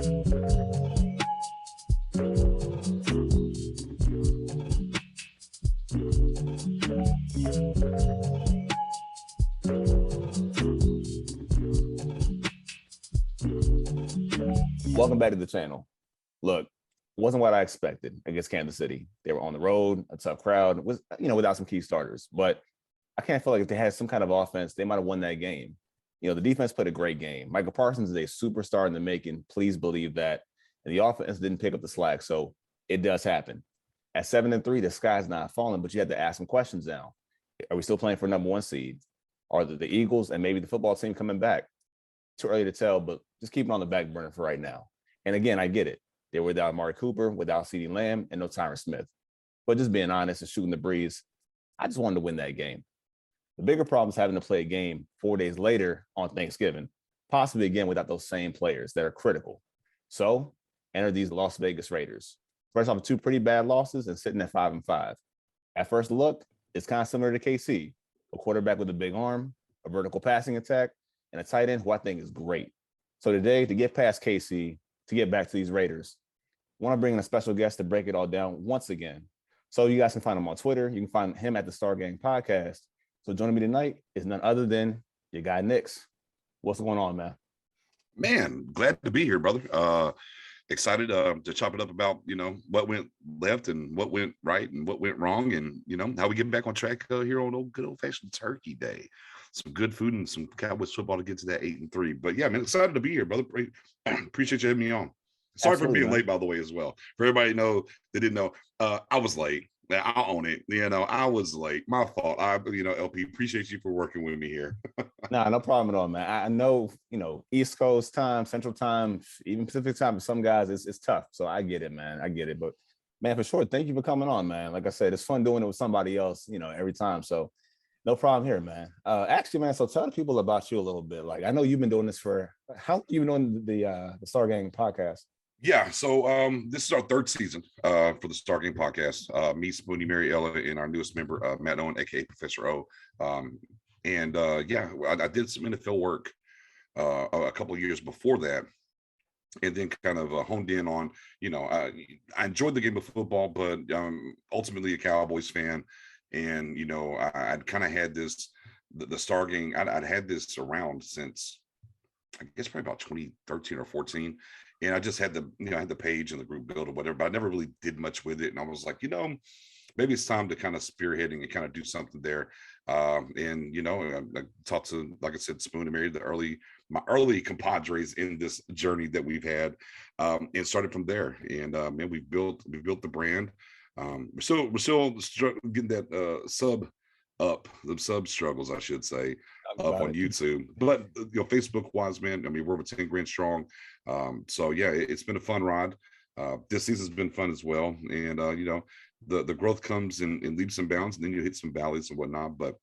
Welcome back to the channel. Look, wasn't what I expected against Kansas City. They were on the road, a tough crowd, was without some key starters. But I can't feel like if they had some kind of offense, they might have won that game. The defense played a great game. Michael Parsons is a superstar in the making. Please believe that. And the offense didn't pick up the slack. So it does happen. At 7-3, the sky's not falling, but you had to ask some questions now. Are we still playing for number 1 seed? Are the Eagles and maybe the football team coming back? Too early to tell, but just keep it on the back burner for right now. And again, I get it. They were without Amari Cooper, without CeeDee Lamb, and no Tyron Smith. But just being honest and shooting the breeze, I just wanted to win that game. The bigger problem is having to play a game 4 days later on Thanksgiving, possibly again without those same players that are critical. So enter these Las Vegas Raiders. First off, 2 pretty bad losses and sitting at 5-5. At first look, it's kind of similar to KC, a quarterback with a big arm, a vertical passing attack, and a tight end who I think is great. So today, to get past KC, to get back to these Raiders, I want to bring in a special guest to break it all down once again. So you guys can find him on Twitter. You can find him at the Star Gang Podcast. So joining me tonight is none other than your guy, Nix. What's going on, man? Man, glad to be here, brother. Excited to chop it up about, what went left and what went right and what went wrong and, how we get back on track here on good old-fashioned Turkey Day. Some good food and some Cowboys football to get to that 8-3. But yeah, man, excited to be here, brother. Appreciate you having me on. Sorry Absolutely, for being man. late, by the way, as well. For everybody that didn't know, I was late. I'll own it. I was late. My fault. LP, appreciate you for working with me here. Nah, no problem at all, man. I know, East Coast time, Central time, even Pacific time, for some guys, it's tough. So I get it, man. I get it. But, man, for sure, thank you for coming on, man. Like I said, it's fun doing it with somebody else, every time. So no problem here, man. Actually, man, so tell the people about you a little bit. Like, I know you've been doing this for, how long have you been doing the Star Gang podcast? Yeah, so this is our 3rd season for the Star Game Podcast. Me, Spoonie, Mary Ella, and our newest member, Matt Owen, aka Professor O. I did some NFL work a couple of years before that, and then kind of honed in on, I enjoyed the game of football, but ultimately a Cowboys fan, and I'd kind of had this the Star Game. I'd had this around since I guess probably about 2013 or 14. And I just had the page and the group build or whatever, but I never really did much with it. And I was like, maybe it's time to kind of spearheading and kind of do something there. I talked to, like I said, Spoon and Mary, my early compadres in this journey that we've had, and started from there. And we built the brand. We're still getting that the sub struggles, I should say, up on YouTube. But Facebook wise, man, we're over 10 grand strong. So yeah, it's been a fun ride. This season's been fun as well. And the growth comes in leaps and bounds, and then you hit some valleys and whatnot. But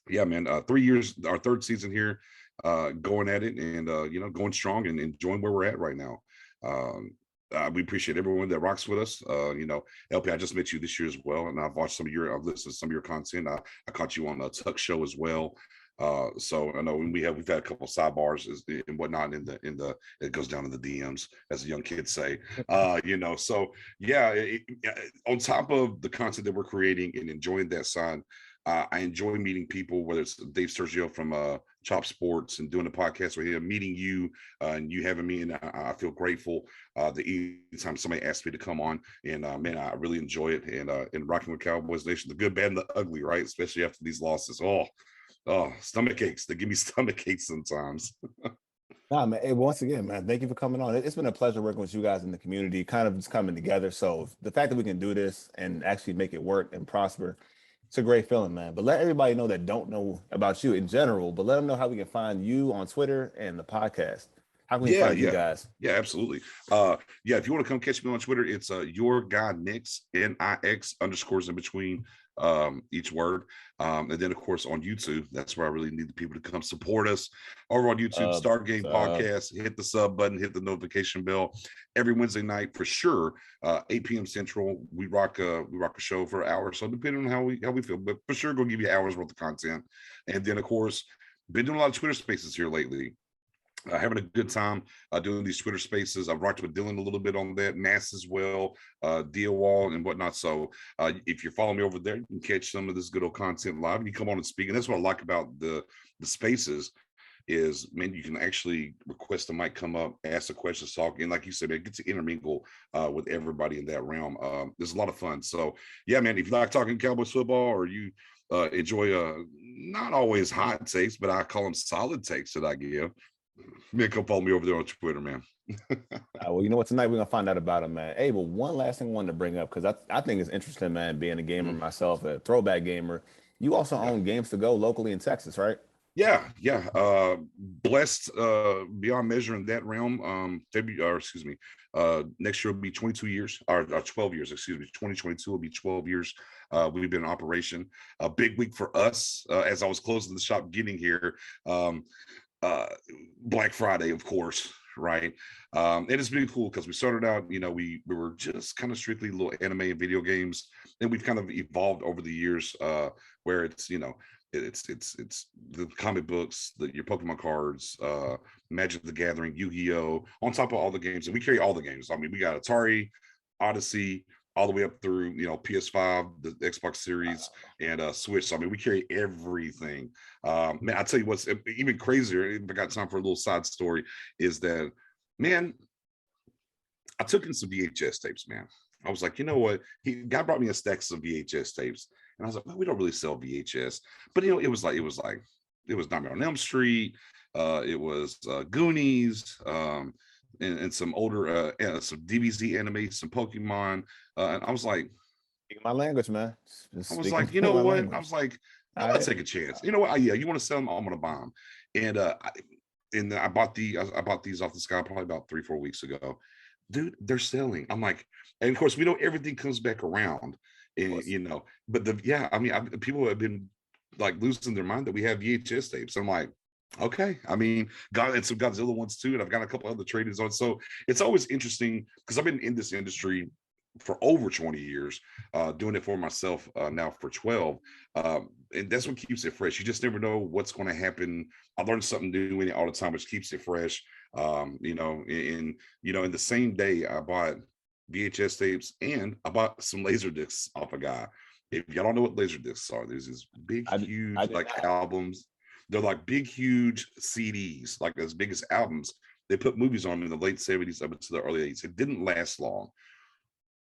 yeah, man, 3 years, our 3rd season here, going at it and going strong and enjoying where we're at right now. We appreciate everyone that rocks with us. LP, I just met you this year as well, and I've watched I've listened to some of your content. I caught you on a Tuck show as well. So I know we've had a couple of sidebars and whatnot it goes down in the DMs, as the young kids say. So yeah, on top of the content that we're creating and enjoying that side, I enjoy meeting people, whether it's Dave Sergio from Chop Sports and doing a podcast with him, meeting you and you having me, and I feel grateful that anytime somebody asks me to come on, and man, I really enjoy it, and rocking with Cowboys Nation, the good, bad, and the ugly, right? Especially after these losses. Oh, stomach aches. They give me stomach aches sometimes. Nah, man. Hey, once again, man, thank you for coming on. It's been a pleasure working with you guys in the community, kind of just coming together. So the fact that we can do this and actually make it work and prosper, it's a great feeling, man. But let everybody know that don't know about you in general, but let them know how we can find you on Twitter and the podcast. How can we find you guys? Yeah, absolutely. If you want to come catch me on Twitter, it's your guy Nix, NIX _ in between each word. And then of course on YouTube, that's where I really need the people to come support us over on YouTube. Star Game Podcast, hit the sub button, hit the notification bell every Wednesday night for sure. 8 p.m. Central. We rock a show for an hour. So depending on how we feel, but for sure, gonna give you hours worth of content. And then of course, been doing a lot of Twitter spaces here lately. having a good time doing these Twitter spaces. I've rocked with Dylan a little bit on that, Mass as well, Wall and whatnot. So if you're following me over there, you can catch some of this good old content live. You come on and speak, and that's what I like about the spaces. Is, man, you can actually request the mic, come up, ask the questions, talk, and like you said, man, get to intermingle with everybody in that realm. There's a lot of fun. So yeah, man, if you like talking Cowboys football, or you enjoy not always hot takes, but I call them solid takes that I give, man, come follow me over there on Twitter, man. Well, you know what? Tonight we're gonna find out about him, man. Hey, but one last thing I wanted to bring up, because I think it's interesting, man. Being a gamer myself, a throwback gamer, you also Yeah. own Games to Go locally in Texas, right? Yeah. Blessed beyond measure in that realm. Next year will be 22 years, or 12 years, excuse me. 2022 will be 12 years. We've been in operation. A big week for us as I was closing the shop getting here. Black Friday, of course, right? It has been cool because we started out, we were just kind of strictly little anime and video games, and we've kind of evolved over the years, where it's, it's the comic books, your Pokemon cards, Magic the Gathering, Yu-Gi-Oh, on top of all the games, and we carry all the games. I mean, we got Atari, Odyssey, all the way up through PS5, the Xbox Series, and Switch. So I mean, we carry everything. Man, I tell you what's even crazier. If I got time for a little side story, is that, man, I took in some VHS tapes, man. I was like, you know what? Guy brought me a stack of VHS tapes, and I was like, well, we don't really sell VHS, but it was Nightmare on Elm Street, it was Goonies, and some older, some DBZ anime, some Pokemon, and I was like, Speaking my language, man. Just speaking you know my what? I language. was like, I'm All gonna right. take a chance. You know what? Yeah, you want to sell them? I'm gonna buy them. And I bought I bought these off the sky probably about 3-4 weeks ago. Dude, they're selling. I'm like, and of course we know everything comes back around, and but I mean, people have been like losing their mind that we have VHS tapes. I'm like, okay. I mean, got and some Godzilla ones too, and I've got a couple other tradings on. So it's always interesting because I've been in this industry for over 20 years, doing it for myself now for 12. And that's what keeps it fresh. You just never know what's going to happen. I learn something new in it all the time, which keeps it fresh. In the same day I bought VHS tapes and I bought some laser discs off a guy. If y'all don't know what laser discs are, there's these big, I huge did like not. albums. They're like big, huge CDs, like as big as albums. They put movies on them in the late 70s up into the early 80s. It didn't last long,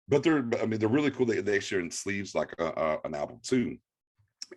but they're really cool. They share in sleeves like an album too.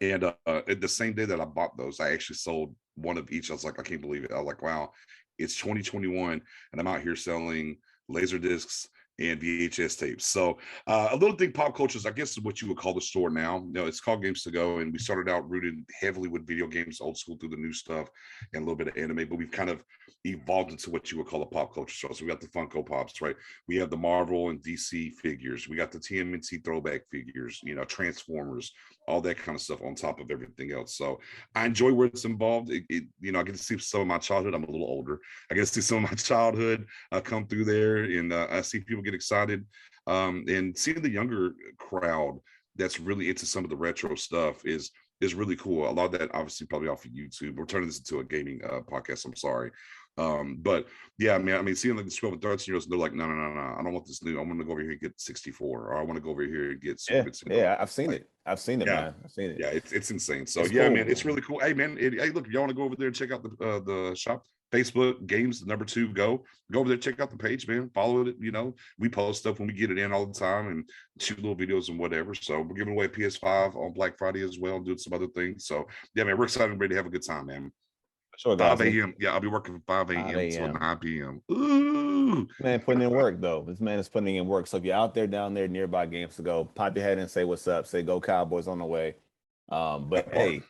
And the same day that I bought those, I actually sold one of each. I was like, I can't believe it. I was like, wow, it's 2021, and I'm out here selling laser discs and VHS tapes. So a little thing, pop culture is, I guess, is what you would call the store now. It's called Games to Go, and we started out rooted heavily with video games, old school through the new stuff, and a little bit of anime. But we've kind of evolved into what you would call a pop culture store. So we got the Funko Pops, right? We have the Marvel and DC figures. We got the TMNT throwback figures, Transformers, all that kind of stuff on top of everything else. So I enjoy where it's involved. I get to see some of my childhood. I'm a little older. I get to see some of my childhood come through there, and I see people get excited, and seeing the younger crowd that's really into some of the retro stuff is really cool. A lot of that obviously probably off of YouTube. We're turning this into a gaming podcast. I'm sorry. But yeah, man, I mean, seeing like the 12 and 13-year-olds, they're like, no, I don't want this new. I want to go over here and get 64, or I want to go over here and get Super Nintendo. Yeah. I've seen Like, it. I've seen it, yeah, man. I've seen it. yeah, it's insane. So It's yeah, cool, man, it's man. really cool. Hey, man, hey, look, if y'all want to go over there and check out the shop, Facebook Games #2, go over there, check out the page, man. Follow it. We post stuff when we get it in all the time and shoot little videos and whatever. So we're giving away PS5 on Black Friday as well, and doing some other things. So yeah, man, we're excited and ready to have a good time, man. Sure, 5 guys. Look, a.m. Yeah, I'll be working from 5 5 a.m. till a.m. 9 p.m. Ooh. Man putting in work though. This man is putting in work. So if you're out there down there nearby Games to Go, pop your head and say what's up. Say go Cowboys on the way. But That part. hey,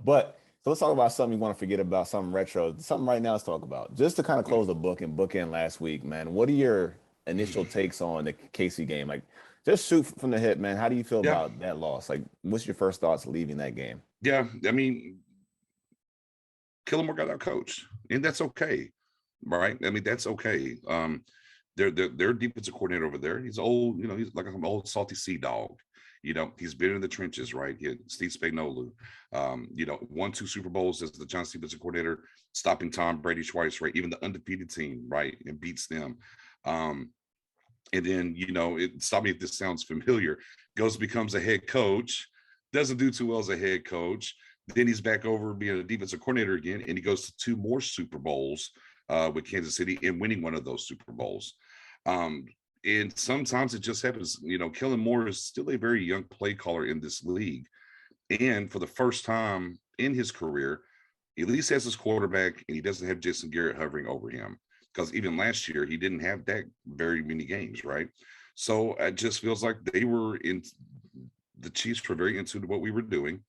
but so let's talk about something you want to forget about, something retro, something right now. Let's talk about just to kind of close the book and bookend last week, man. What are your initial takes on the Casey game? Like, just shoot from the hip, man. How do you feel Yeah, about that loss? Like, what's your first thoughts leaving that game? yeah. I mean, Killamore got out coached, and that's okay, right? I mean, that's okay. Their defensive coordinator over there, he's old. He's like an old salty sea dog, He's been in the trenches, right? He had Steve Spagnuolo, won 2 Super Bowls as the Giants defensive coordinator, stopping Tom Brady twice, right? Even the undefeated team, right? And beats them. And then, stop me if this sounds familiar, becomes a head coach, doesn't do too well as a head coach. Then he's back over being a defensive coordinator again, and he goes to 2 more Super Bowls with Kansas City and winning one of those Super Bowls. And sometimes it just happens. Kellen Moore is still a very young play caller in this league. And for the first time in his career, he at least has his quarterback, and he doesn't have Jason Garrett hovering over him. Because even last year, he didn't have that very many games, right? So it just feels like the Chiefs were very into what we were doing.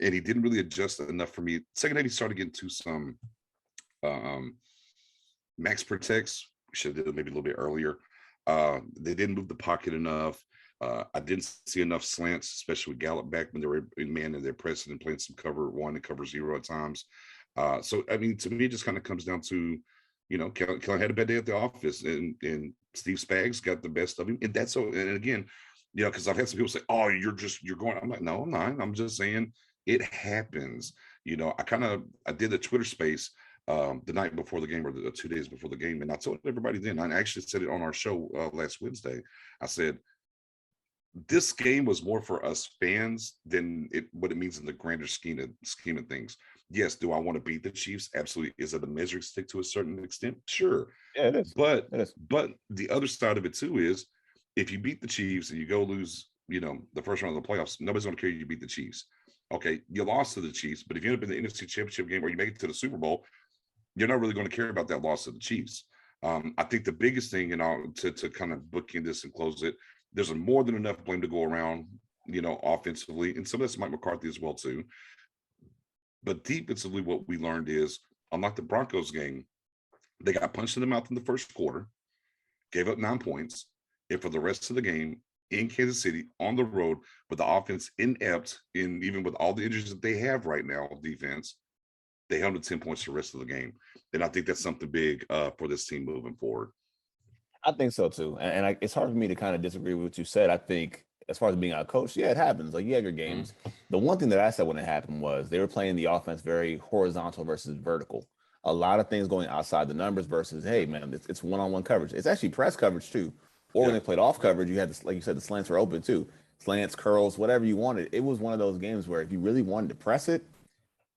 And he didn't really adjust enough for me. Second half, he started getting to some max protects. Should have did it maybe a little bit earlier. They didn't move the pocket enough. I didn't see enough slants, especially with Gallup back when they were in man and they're pressing and playing some cover 1 and cover 0 at times. So, I mean, to me, it just kind of comes down to, Kellen had a bad day at the office, and Steve Spags got the best of him. And that's so, and again, because I've had some people say, oh, you're going. I'm like, no, I'm not. I'm just saying it happens. I did the Twitter space the night before the game, or the 2 days before the game. And I told everybody then, I actually said it on our show last Wednesday. I said, this game was more for us fans than what it means in the grander scheme of things. Yes, do I want to beat the Chiefs? Absolutely. Is it a measuring stick to a certain extent? Sure. Yeah, it is. But It is. But the other side of it too is, if you beat the Chiefs and you go lose, the first round of the playoffs, nobody's going to care you beat the Chiefs. Okay, you lost to the Chiefs, but if you end up in the NFC Championship game or you make it to the Super Bowl, you're not really going to care about that loss to the Chiefs. I think the biggest thing, to kind of bookend this and close it, there's more than enough blame to go around, offensively, and some of that's Mike McCarthy as well too. But defensively, what we learned is, unlike the Broncos game, they got punched in the mouth in the first quarter, gave up 9 points, and for the rest of the game in Kansas City on the road with the offense inept, and even with all the injuries that they have right now on defense, they held to 10 points the rest of the game. And I think that's something big for this team moving forward. I think so too. And it's hard for me to kind of disagree with what you said. I think as far as being out coached, yeah, it happens. Like, you have your games. The one thing that I said when it happened was they were playing the offense very horizontal versus vertical. A lot of things going outside the numbers versus, hey, man, it's one-on-one coverage. It's actually press coverage too. Or when they played off coverage, you had this, like you said, the slants were open too. Slants, curls, whatever you wanted. It was one of those games where if you really wanted to press it,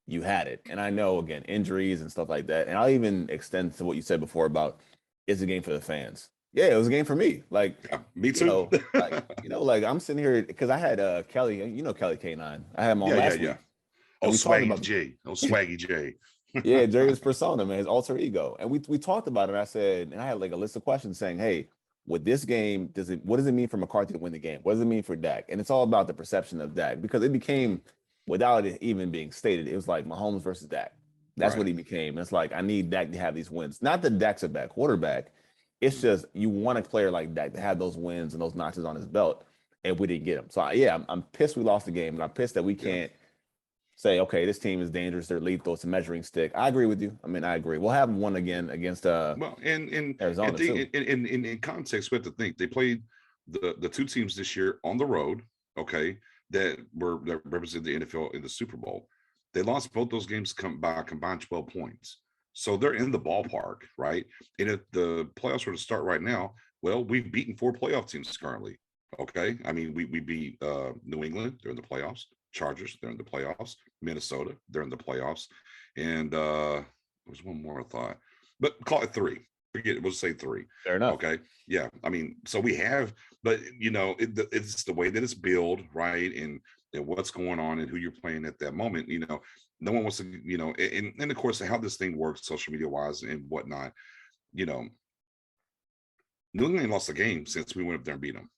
you had it. And I know, again, injuries and stuff like that. And I'll even extend to what you said before about, it's a game for the fans. Yeah, it was a game for me. Like, me too. Like I'm sitting here because I had Kelly, Kelly K9. I had him on last week. Oh, Swaggy J. Oh, Swaggy J. Yeah, Jerry's persona, man, his alter ego. And we talked about it. I said, and I had like a list of questions saying, hey, with this game, what does it mean for McCarthy to win the game? What does it mean for Dak? And it's all about the perception of Dak, because it became, without it even being stated, it was like Mahomes versus Dak. That's what he became. It's like, I need Dak to have these wins. Not that Dak's a bad quarterback. It's just, you want a player like Dak to have those wins and those notches on his belt, and we didn't get them. So yeah, I'm pissed we lost the game, and I'm pissed that we can't say, okay, this team is dangerous, they're lethal, it's a measuring stick. I agree with you. I mean, I agree. We'll have one again against Arizona too. In context, we have to think they played the 2 teams this year on the road, okay, that represented the NFL in the Super Bowl. They lost both those games by a combined 12 points. So they're in the ballpark, right? And if the playoffs were to start right now, well, we've beaten 4 playoff teams currently. Okay. I mean, we beat New England, they're in the playoffs. Chargers, they're in the playoffs. Minnesota, they're in the playoffs. And there was one more thought, but call it 3. Forget it. We'll say 3. Fair enough. Okay. Yeah. I mean, so we have, but it's the way that it's billed, right? And what's going on and who you're playing at that moment. No one wants to, and of course, how this thing works social media wise and whatnot. New England lost a game since we went up there and beat them.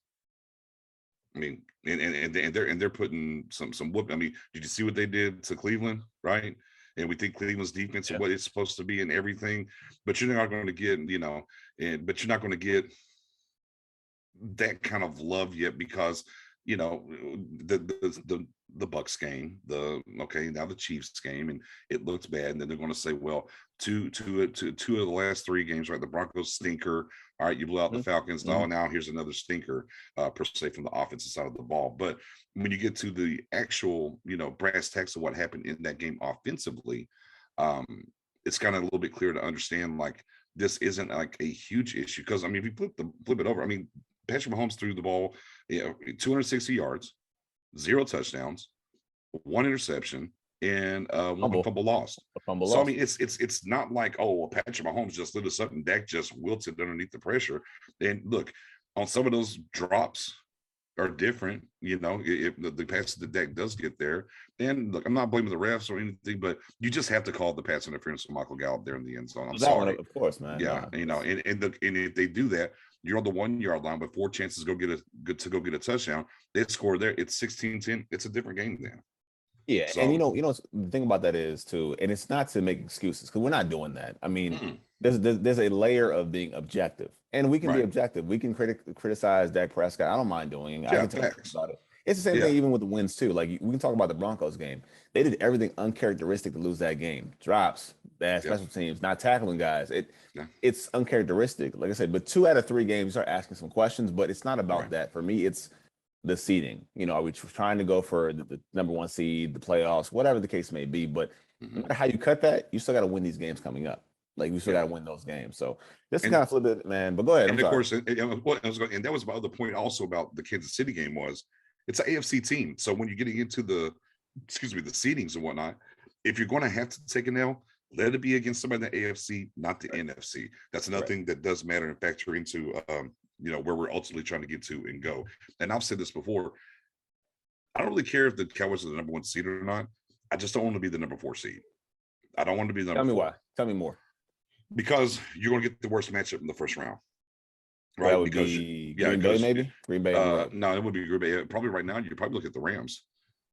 I mean, and they're putting some whoop. I mean, did you see what they did to Cleveland, right? And we think Cleveland's defense is what it's supposed to be and everything, but you're not going to get, but you're not going to get that kind of love yet, because the Bucks game, now the Chiefs game, and it looks bad, and then they're going to say, well, two of the last 3 games, right? The Broncos stinker. All right, you blew out the Falcons. Mm-hmm. Now here's another stinker, per se, from the offensive side of the ball. But when you get to the actual, brass tacks of what happened in that game offensively, it's kind of a little bit clear to understand, like, this isn't like a huge issue. Because I mean, if you flip it over, I mean, Patrick Mahomes threw the ball, 260 yards, 0 touchdowns, 1 interception, and 1 fumble lost. So I mean, it's not like, oh, Patrick Mahomes just lit us up and Dak just wilted underneath the pressure. And look, on some of those drops are different, if the pass that Dak does get there. And look, I'm not blaming the refs or anything, but you just have to call the pass interference with Michael Gallup there in the end zone. I'm sorry. Of course, man. Yeah, and if they do that, you're on the 1-yard line with 4 chances to go get a touchdown. They score there. It's 16-10. It's a different game then. Yeah, so, and the thing about that is too, and it's not to make excuses because we're not doing that. I mean, there's a layer of being objective, and we can be objective. We can criticize Dak Prescott. I don't mind doing it. I can talk about it. It's the same thing even with the wins too. Like we can talk about the Broncos game. They did everything uncharacteristic to lose that game. Drops, bad special teams, not tackling guys. It's uncharacteristic, like I said. But 2 out of 3 games, you start asking some questions. But it's not about that for me. It's the seeding. Are we trying to go for the number 1 seed, the playoffs, whatever the case may be? But no matter how you cut that, you still got to win these games coming up. Like we still got to win those games. So this is kind of flip it, man. But go ahead. And of course, and that was my other point also about the Kansas City game was it's an AFC team. So when you're getting into the seedings and whatnot, if you're going to have to take an L, let it be against somebody in the AFC, not the NFC. That's another thing that does matter and factor into where we're ultimately trying to get to and go. And I've said this before. I don't really care if the Cowboys are the number 1 seed or not. I just don't want to be the number 4 seed. I don't want to be the number 4. Why. Tell me more. Because you're going to get the worst matchup in the first round. Right? That would be Green Bay, maybe? Green Bay. No, it would be Green Bay. Probably right now, you probably look at the Rams.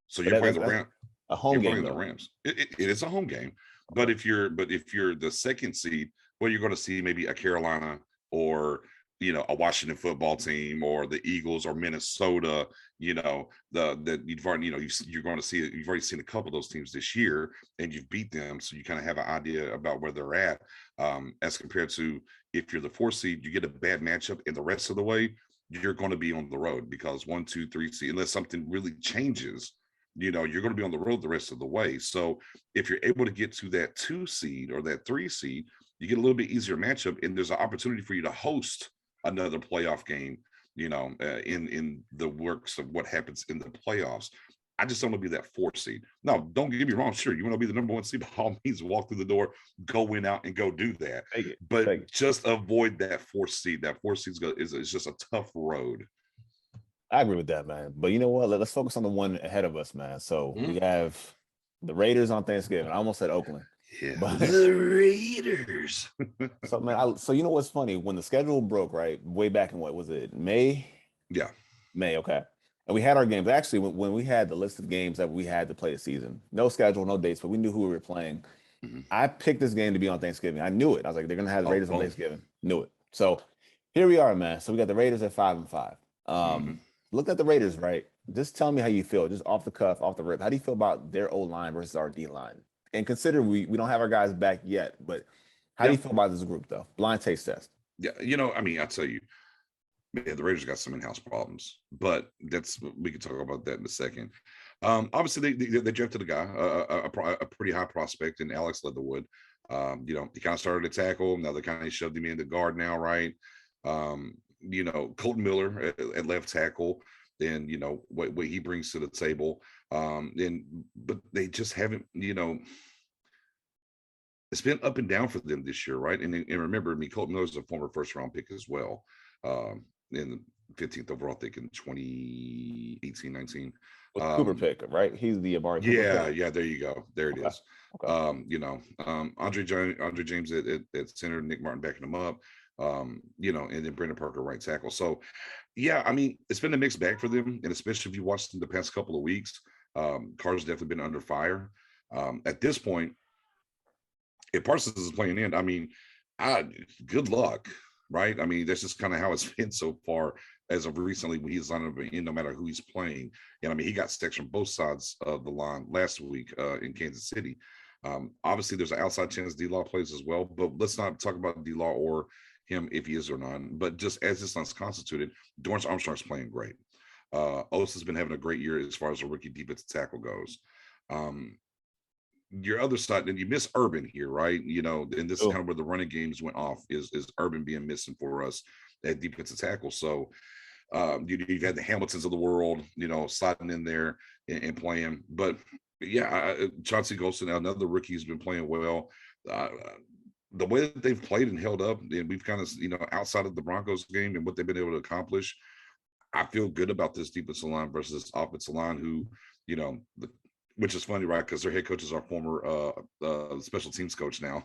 So you're playing the Rams. A home game. The Rams. It is a home game. But if you're the 2nd seed, well, you're going to see maybe a Carolina or a Washington football team or the Eagles or Minnesota. You're going to see it. You've already seen a couple of those teams this year, and you've beat them, so you kind of have an idea about where they're at. As compared to if you're the 4th seed, you get a bad matchup, and the rest of the way you're going to be on the road because 1, 2, 3 seed, unless something really changes. You're going to be on the road the rest of the way. So if you're able to get to that 2 seed or that 3 seed, you get a little bit easier matchup, and there's an opportunity for you to host another playoff game, in the works of what happens in the playoffs. I just don't want to be that 4th seed. No, don't get me wrong. Sure, you want to be the number 1 seed, by all means, walk through the door, go win out and go do that. But just avoid that 4th seed. That 4th seed is just a tough road. I agree with that, man. But you know what? Let's focus on the one ahead of us, man. So we have the Raiders on Thanksgiving. I almost said Oakland. Yeah, but the Raiders. So, man, so you know what's funny? When the schedule broke, right, way back in what was it, May? Yeah. May, okay. And we had our games. Actually, when we had the list of games that we had to play the season, no schedule, no dates, but we knew who we were playing. I picked this game to be on Thanksgiving. I knew it. I was like, they're going to have the Raiders on Thanksgiving. Knew it. So here we are, man. So we got the Raiders at 5-5. Looked at the Raiders, right? Just tell me how you feel, just off the cuff, off the rip. How do you feel about their O-line versus our D-line? And consider we don't have our guys back yet, but how do you feel about this group, though? Blind taste test. Yeah, I mean, I tell you, man, the Raiders got some in-house problems, but we can talk about that in a second. Obviously, they drafted a guy, a pretty high prospect in Alex Leatherwood. He kind of started to tackle. Now they kind of shoved him in the guard now, right? Colton Miller at left tackle. Then what he brings to the table. But they just haven't. It's been up and down for them this year, right? And remember, Colton Miller is a former first-round pick as well. In the 15th overall, I think in 2018-19. Cooper pick, right? He's the Amari Cooper pick. Yeah, there you go. There it is. Okay. Andre James at center, Nick Martin backing him up. And then Brandon Parker right tackle. So, yeah, I mean, it's been a mixed bag for them, and especially if you watched them the past couple of weeks, Carter's definitely been under fire. At this point, if Parsons is playing in, I mean, good luck. right? I mean, that's just kind of how it's been so far as of recently when he's lining up in, no matter who he's playing. And I mean, he got sacks from both sides of the line last week in Kansas City. Obviously, there's an outside chance D-Law plays as well, but let's not talk about D-Law or him if he is or not. But just as this line's constituted, Dorrance Armstrong's playing great. Osa's been having a great year as far as a rookie defensive tackle goes. Your other side, and you miss Urban here, right? You know, and this is kind of where the running games went off is Urban being missing for us at defensive tackle. So you've had the Hamiltons of the world, you know, sliding in there and playing. But yeah, Chauncey Golston, another rookie, has been playing well. The way that they've played and held up, and we've kind of, you know, outside of the Broncos game and what they've been able to accomplish, I feel good about this defensive line versus this offensive line who, you know, which is funny, right? Because their head coach is our former special teams coach now,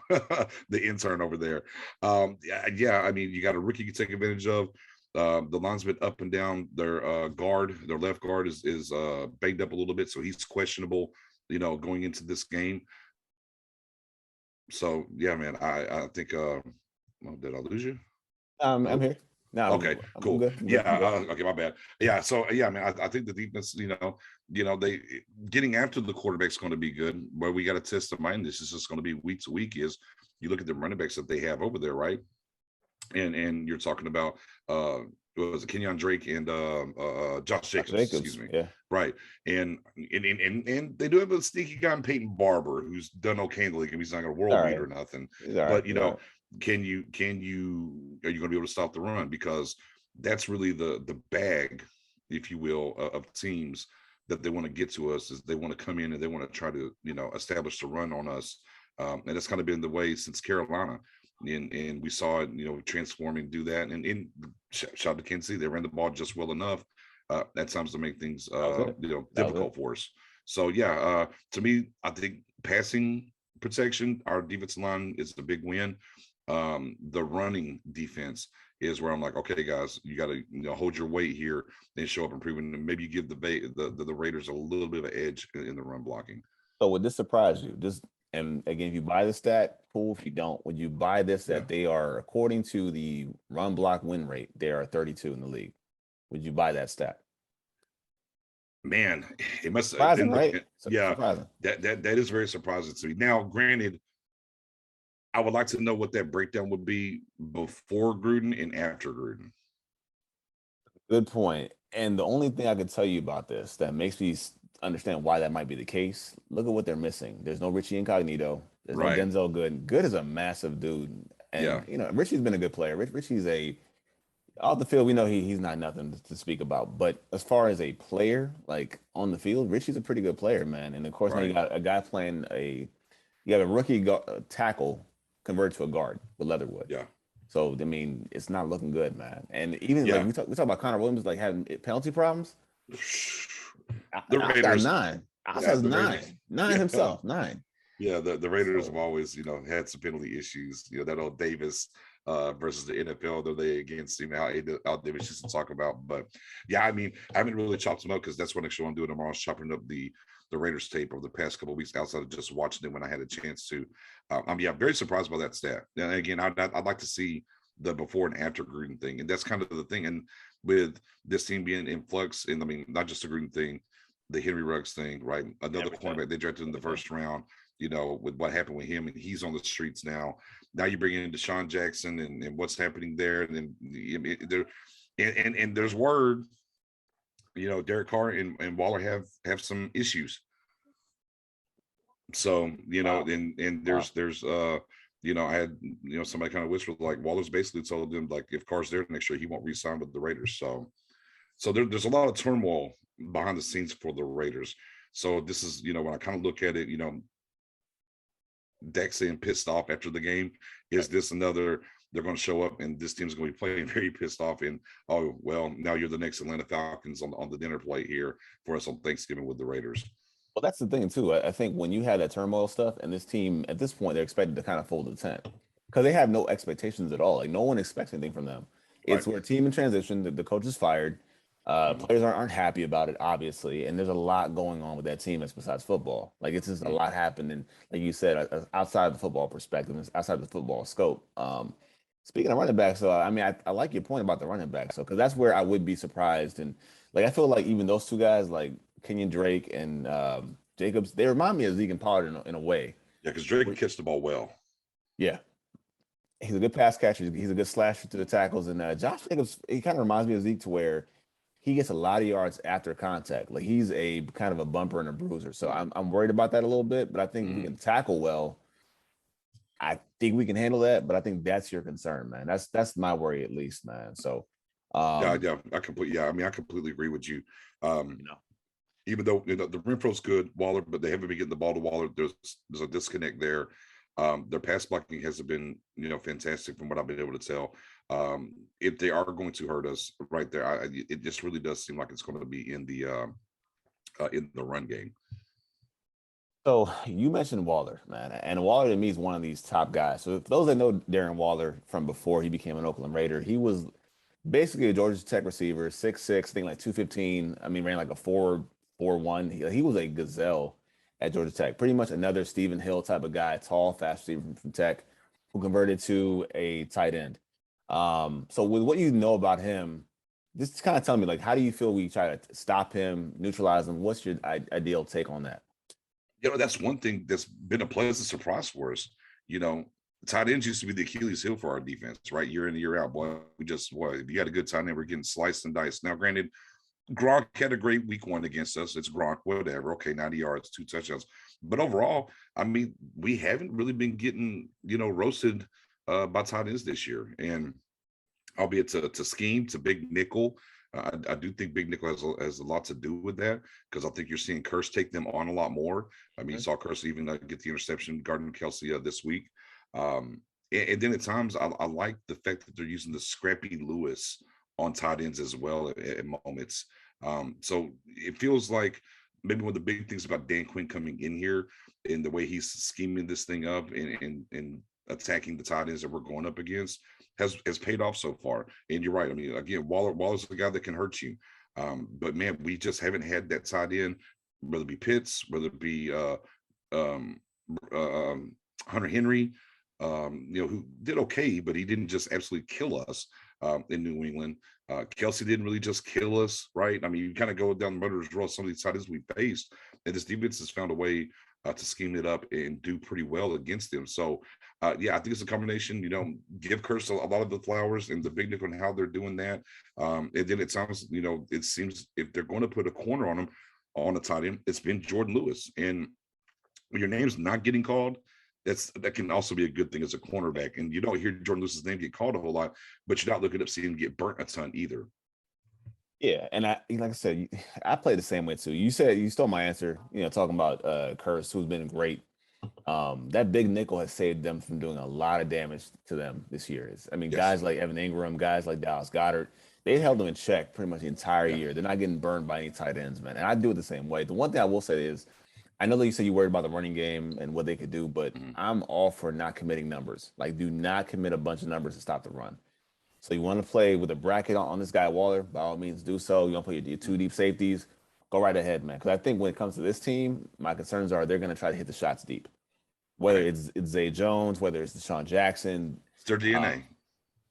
the intern over there. Yeah, I mean, you got a rookie you take advantage of. The line's been up and down. Their left guard is banged up a little bit, so he's questionable, you know, going into this game. So yeah, man, I think. Did I lose you? I'm here. No, okay, cool. good. Okay, my bad. Yeah, so yeah, I mean, I think the defense, you know, they getting after the quarterback's going to be good. Where we got to test the mind, this is just going to be week to week. Is you look at the running backs that they have over there, right? And you're talking about was it Kenyon Drake and Josh Jacobs, excuse me. Yeah. Right. And they do have a sneaky guy in Peyton Barber who's done okay in the league. He's not going to world beat or nothing. But you know, are you going to be able to stop the run? Because that's really the bag, if you will, of teams that they want to get to us. Is they want to come in and they want to try to, you know, establish the run on us. And that's kind of been the way since Carolina. And we saw it, you know, transform and do that. And shout out to Kansas City, they ran the ball just well enough at times to make things, you know, difficult for us. So yeah, to me, I think passing protection, our defensive line is the big win. The running defense is where I'm like, okay, guys, you got to, you know, hold your weight here and show up and prove it. And maybe you give the Raiders a little bit of an edge in the run blocking. So would this surprise you? And again, if you buy the stat, cool. If you don't, would you buy this that they are, according to the run block win rate, they are 32 in the league? Would you buy that stat? Man, it must surprising, right? Yeah, surprising. That is very surprising to me. Now, granted, I would like to know what that breakdown would be before Gruden and after Gruden. Good point. And the only thing I can tell you about this that makes me understand why that might be the case, look at what they're missing. There's no Richie Incognito. There's no Denzel Good. Good is a massive dude. And, you know, Richie's been a good player. Richie's off the field, we know he's not nothing to speak about. But as far as a player, like on the field, Richie's a pretty good player, man. And of course, now you got a guy playing you have a rookie tackle converted to a guard with Leatherwood. Yeah. So, I mean, it's not looking good, man. And even like we talk about Connor Williams, like having penalty problems. The Raiders got 9. Outside's 9 himself. 9. Yeah, the Raiders have always, you know, had some penalty issues. You know, that old Davis versus the NFL, though they against, you know, how Davis used to talk about. But yeah, I mean, I haven't really chopped them up because that's what actually I'm doing tomorrow. I was chopping up the Raiders tape over the past couple of weeks outside of just watching it when I had a chance to. I'm very surprised by that stat. And again, I'd like to see the before and after Gruden thing, and that's kind of the thing. And with this team being in flux, and I mean, not just the Gruden thing, the Henry Ruggs thing, right? Another cornerback they drafted in the first round. You know, with what happened with him, and he's on the streets now. Now you bring in Deshaun Jackson and what's happening there, and then and there's word, you know, Derek Carr and Waller have some issues. So, you know, and there's you know, I had, you know, somebody kind of whispered like Waller's basically told them like if Carr's there next year, he won't re-sign with the Raiders. So there's a lot of turmoil behind the scenes for the Raiders. So this is, you know, when I kind of look at it, you know, Dak saying pissed off after the game, is this another they're going to show up and this team's going to be playing very pissed off and, oh, well, now you're the next Atlanta Falcons on the dinner plate here for us on Thanksgiving with the Raiders. Well, that's the thing too. I think when you have that turmoil stuff and this team at this point, they're expected to kind of fold the tent because they have no expectations at all. Like no one expects anything from them. It's where a team in transition, the coach is fired. Players aren't happy about it, obviously, and there's a lot going on with that team that's besides football. Like it's just a lot happening, like you said, outside of the football perspective, outside of the football scope. Speaking of running backs, so I mean, I like your point about the running backs, so because that's where I would be surprised, and like I feel like even those two guys, like Kenyon Drake and Jacobs, they remind me of Zeke and Pollard in a way. Yeah, because Drake can catch the ball well. Yeah, he's a good pass catcher. He's a good slasher to the tackles, and Josh Jacobs, he kind of reminds me of Zeke to where he gets a lot of yards after contact. Like he's a kind of a bumper and a bruiser, so I'm worried about that a little bit. But I think if we Mhm. can tackle well, I think we can handle that, but I think that's your concern, man. That's my worry at least, man. So, Yeah, um, yeah, I mean, I completely agree with you. you know, Even though the Renfro's good, Waller, but they haven't been getting the ball to Waller. There's a disconnect there. Their pass blocking hasn't been fantastic from what I've been able to tell. If they are going to hurt us right there, it just really does seem like it's going to be in the run game. so you mentioned Waller, man, and Waller to me is one of these top guys. So for those that know Darren Waller from before he became an Oakland Raider, he was basically a Georgia Tech receiver, 6'6", I think like 215. I mean, ran like a 4.41. He was a gazelle at Georgia Tech. Pretty much another Stephen Hill type of guy, tall, fast receiver from Tech, who converted to a tight end. So with what you know about him, just kind of tell me, like, how do you feel we try to stop him, neutralize him? What's your ideal take on that? That's one thing that's been a pleasant surprise for us. You know, tight ends used to be the Achilles heel for our defense, right? Year in and year out. Boy, if you had a good tight end, we're getting sliced and diced. Now, granted, Gronk had a great week one against us. It's Gronk, whatever. Okay, 90 yards, 2 touchdowns. But overall, I mean, we haven't really been getting, roasted by tight ends this year. And albeit to scheme, to big nickel. I do think big nickel has a lot to do with that because I think you're seeing Curse take them on a lot more. I mean, you saw Curse even get the interception, Gardner Kelsey this week. And then at times, I like the fact that they're using the Scrappy Lewis on tight ends as well at moments. So it feels like maybe one of the big things about Dan Quinn coming in here and the way he's scheming this thing up and attacking the tight ends that we're going up against has paid off so far. And you're right. I mean, again, Waller's the guy that can hurt you. But man, we just haven't had that tight end, whether it be Pitts, whether it be um, Hunter Henry, who did okay, but he didn't just absolutely kill us in New England. Kelsey didn't really just kill us, right? I mean, you kind of go down the murderer's row, some of these tight ends we faced, and this defense has found a way to scheme it up and do pretty well against them. So, yeah, I think it's a combination. Give Curse a lot of the flowers and the big nickel and how they're doing that. And then it sounds, it seems if they're going to put a corner on them on a tight end, it's been Jordan Lewis. And when your name's not getting called, that can also be a good thing as a cornerback. And you don't hear Jordan Lewis's name get called a whole lot, but you're not looking up seeing him get burnt a ton either. Yeah, and like I said, I play the same way too. You said you stole my answer. Talking about Curse, who's been great. That big nickel has saved them from doing a lot of damage to them this year. I mean, Yes. guys like Evan Ingram, guys like Dallas Goddard, they held them in check pretty much the entire Yeah. year. They're not getting burned by any tight ends, man. And I do it the same way. The one thing I will say is, I know that you said you worried about the running game and what they could do, but Mhm. I'm all for not committing numbers. Like, do not commit a bunch of numbers to stop the run. So you want to play with a bracket on this guy Waller, by all means do so. You want to play your two deep safeties, go right ahead, man. Because I think when it comes to this team, my concerns are they're going to try to hit the shots deep. Whether Right. it's Zay Jones, whether it's Deshaun Jackson, It's their uh, DNA.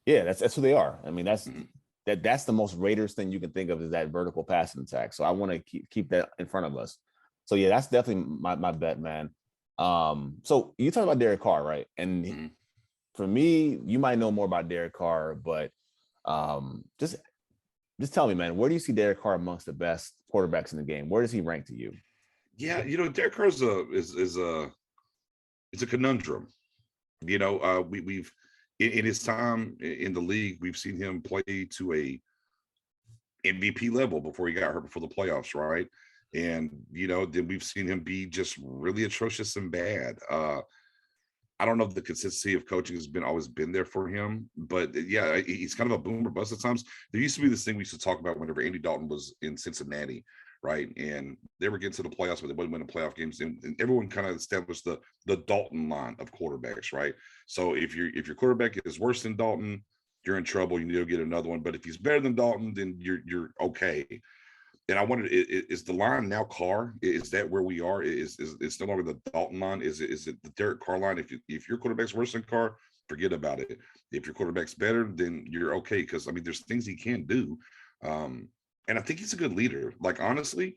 yeah, that's who they are. I mean, Mhm. that's the most Raiders thing you can think of is that vertical passing attack. So I want to keep that in front of us. So yeah, that's definitely my bet, man. So you talk about Derek Carr, right? And Mhm. for me, you might know more about Derek Carr, but just tell me, man, where do you see Derek Carr amongst the best quarterbacks in the game? Where does he rank to you? Yeah, Derek Carr is a conundrum. We've in his time in the league, we've seen him play to a MVP level before he got hurt before the playoffs, right? And then we've seen him be just really atrocious and bad. I don't know if the consistency of coaching has always been there for him, but yeah, he's kind of a boomer bust at times. There used to be this thing we used to talk about whenever Andy Dalton was in Cincinnati, right? And they were getting to the playoffs, but they wouldn't win the playoff games. And everyone kind of established the Dalton line of quarterbacks, right? So if your quarterback is worse than Dalton, you're in trouble. You need to get another one. But if he's better than Dalton, then you're okay. And I wondered, is the line now Carr? Is that where we are? Is it's no longer the Dalton line? Is it the Derek Carr line? If your quarterback's worse than Carr, forget about it. If your quarterback's better, then you're okay. Because I mean, there's things he can do, and I think he's a good leader. Like honestly,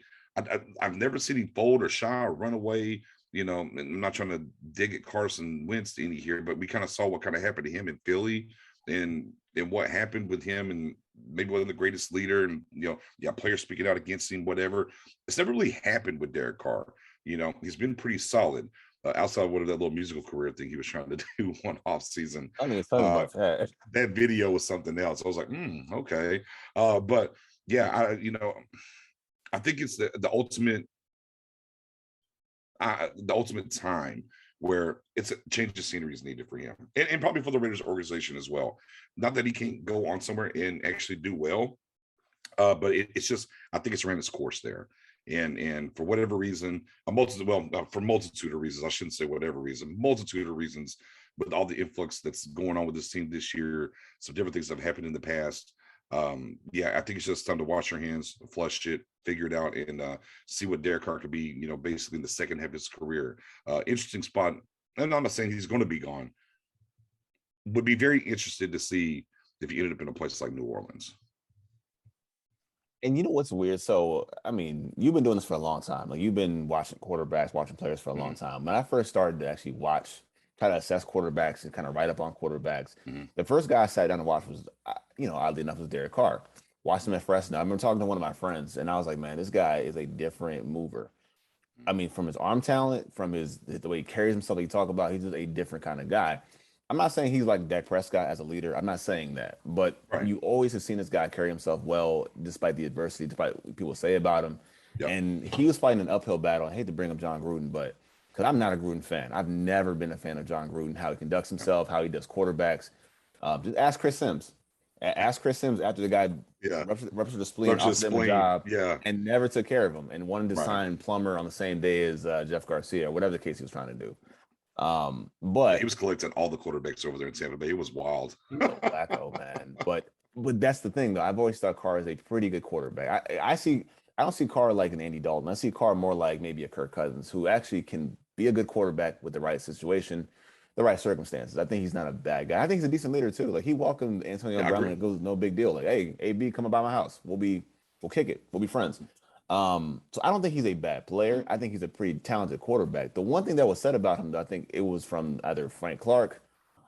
I've never seen him fold or shy or run away. And I'm not trying to dig at Carson Wentz any here, but we kind of saw what kind of happened to him in Philly, and what happened with him, and maybe wasn't the greatest leader, and players speaking out against him, whatever. It's never really happened with Derek Carr. He's been pretty solid outside of that little musical career thing he was trying to do one off season. I mean, it's talking about that. That video was something else. I was like, okay. But yeah, I think it's the ultimate time where it's a change of scenery is needed for him, and probably for the Raiders organization as well. Not that he can't go on somewhere and actually do well, but it's just, I think it's ran its course there. And for whatever reason, for multitude of reasons, I shouldn't say whatever reason, multitude of reasons, with all the influx that's going on with this team this year, some different things that have happened in the past. I think it's just time to wash your hands, flush it, figure it out, and see what Derek Carr could be, basically in the second half of his career. Interesting spot. And I'm not saying he's going to be gone. Would be very interested to see if he ended up in a place like New Orleans. And you know what's weird? So, I mean, you've been doing this for a long time. Like, you've been watching quarterbacks, watching players for a long time. When I first started to actually watch, try to assess quarterbacks and kind of write up on quarterbacks, the first guy I sat down to watch was, oddly enough, was Derek Carr. Watched him at Fresno. I remember talking to one of my friends, and I was like, man, this guy is a different mover. I mean, from his arm talent, from the way he carries himself, he talk about, he's just a different kind of guy. I'm not saying he's like Dak Prescott as a leader. I'm not saying that, but you always have seen this guy carry himself well, despite the adversity, despite what people say about him. Yep. And he was fighting an uphill battle. I hate to bring up John Gruden, but because I'm not a Gruden fan. I've never been a fan of John Gruden, how he conducts himself, how he does quarterbacks. Just ask Chris Sims. Ask Chris Sims after the guy ruptured the spleen, offered him a job, and never took care of him, and wanted to sign Plummer on the same day as Jeff Garcia, or whatever the case he was trying to do. But he was collecting all the quarterbacks over there in Tampa Bay. It was wild. Wacko, man. But that's the thing, though. I've always thought Carr is a pretty good quarterback. I don't see Carr like an Andy Dalton. I see Carr more like maybe a Kirk Cousins, who actually can be a good quarterback with the right situation, the right circumstances. I think he's not a bad guy. I think he's a decent leader too. Like, he welcomed Antonio Brown and it goes, no big deal. Like, hey, AB, come by my house. We'll kick it. We'll be friends. So I don't think he's a bad player. I think he's a pretty talented quarterback. The one thing that was said about him, though, I think it was from either Frank Clark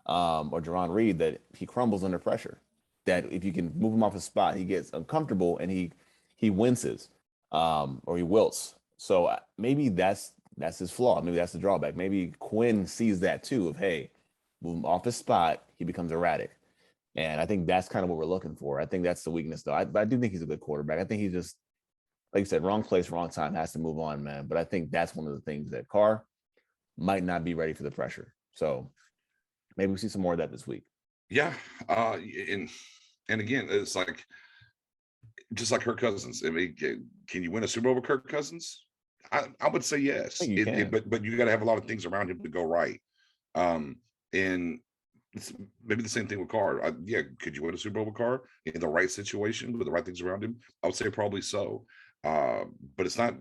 or Jerron Reed, that he crumbles under pressure. That if you can move him off his spot, he gets uncomfortable and he winces or he wilts. So maybe that's his flaw. Maybe that's the drawback. Maybe Quinn sees that too, of, hey, move him off his spot, he becomes erratic. And I think that's kind of what we're looking for. I think that's the weakness, though. I do think he's a good quarterback. I think he's just, like you said, wrong place, wrong time, has to move on, man. But I think that's one of the things that Carr might not be ready for the pressure. So maybe we see some more of that this week. Yeah. And again, it's like, just like Kirk Cousins. I mean, can you win a Super Bowl with Kirk Cousins? I would say yes. But you got to have a lot of things around him to go right. And it's maybe the same thing with Carr. Could you win a Super Bowl with Carr in the right situation with the right things around him? I would say probably so. But it's not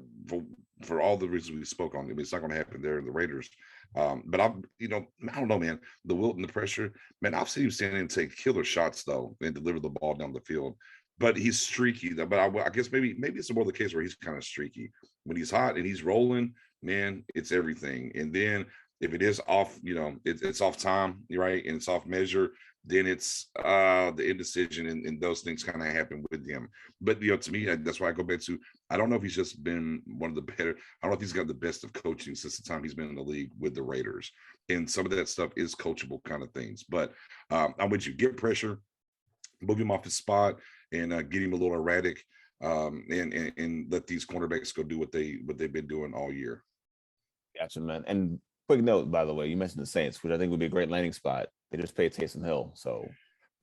for all the reasons we spoke on. I mean, it's not going to happen there in the Raiders. But I don't know, man. The wilt and the pressure, man. I've seen him stand and take killer shots though, and deliver the ball down the field. But he's streaky. But I guess maybe it's more the case where he's kind of streaky. When he's hot and he's rolling, man, it's everything. And then if it is off, it's off time, right, and it's off measure, then it's the indecision and those things kind of happen with him. But to me, that's why I go back to, I don't know if he's just been one of the better. I don't know if he's got the best of coaching since the time he's been in the league with the Raiders. And some of that stuff is coachable kind of things. But I'm with you. Get pressure, move him off his spot, and get him a little erratic, and let these cornerbacks go do what they've been doing all year. Gotcha, man. And quick note, by the way, you mentioned the Saints, which I think would be a great landing spot. They just paid Taysom Hill, so.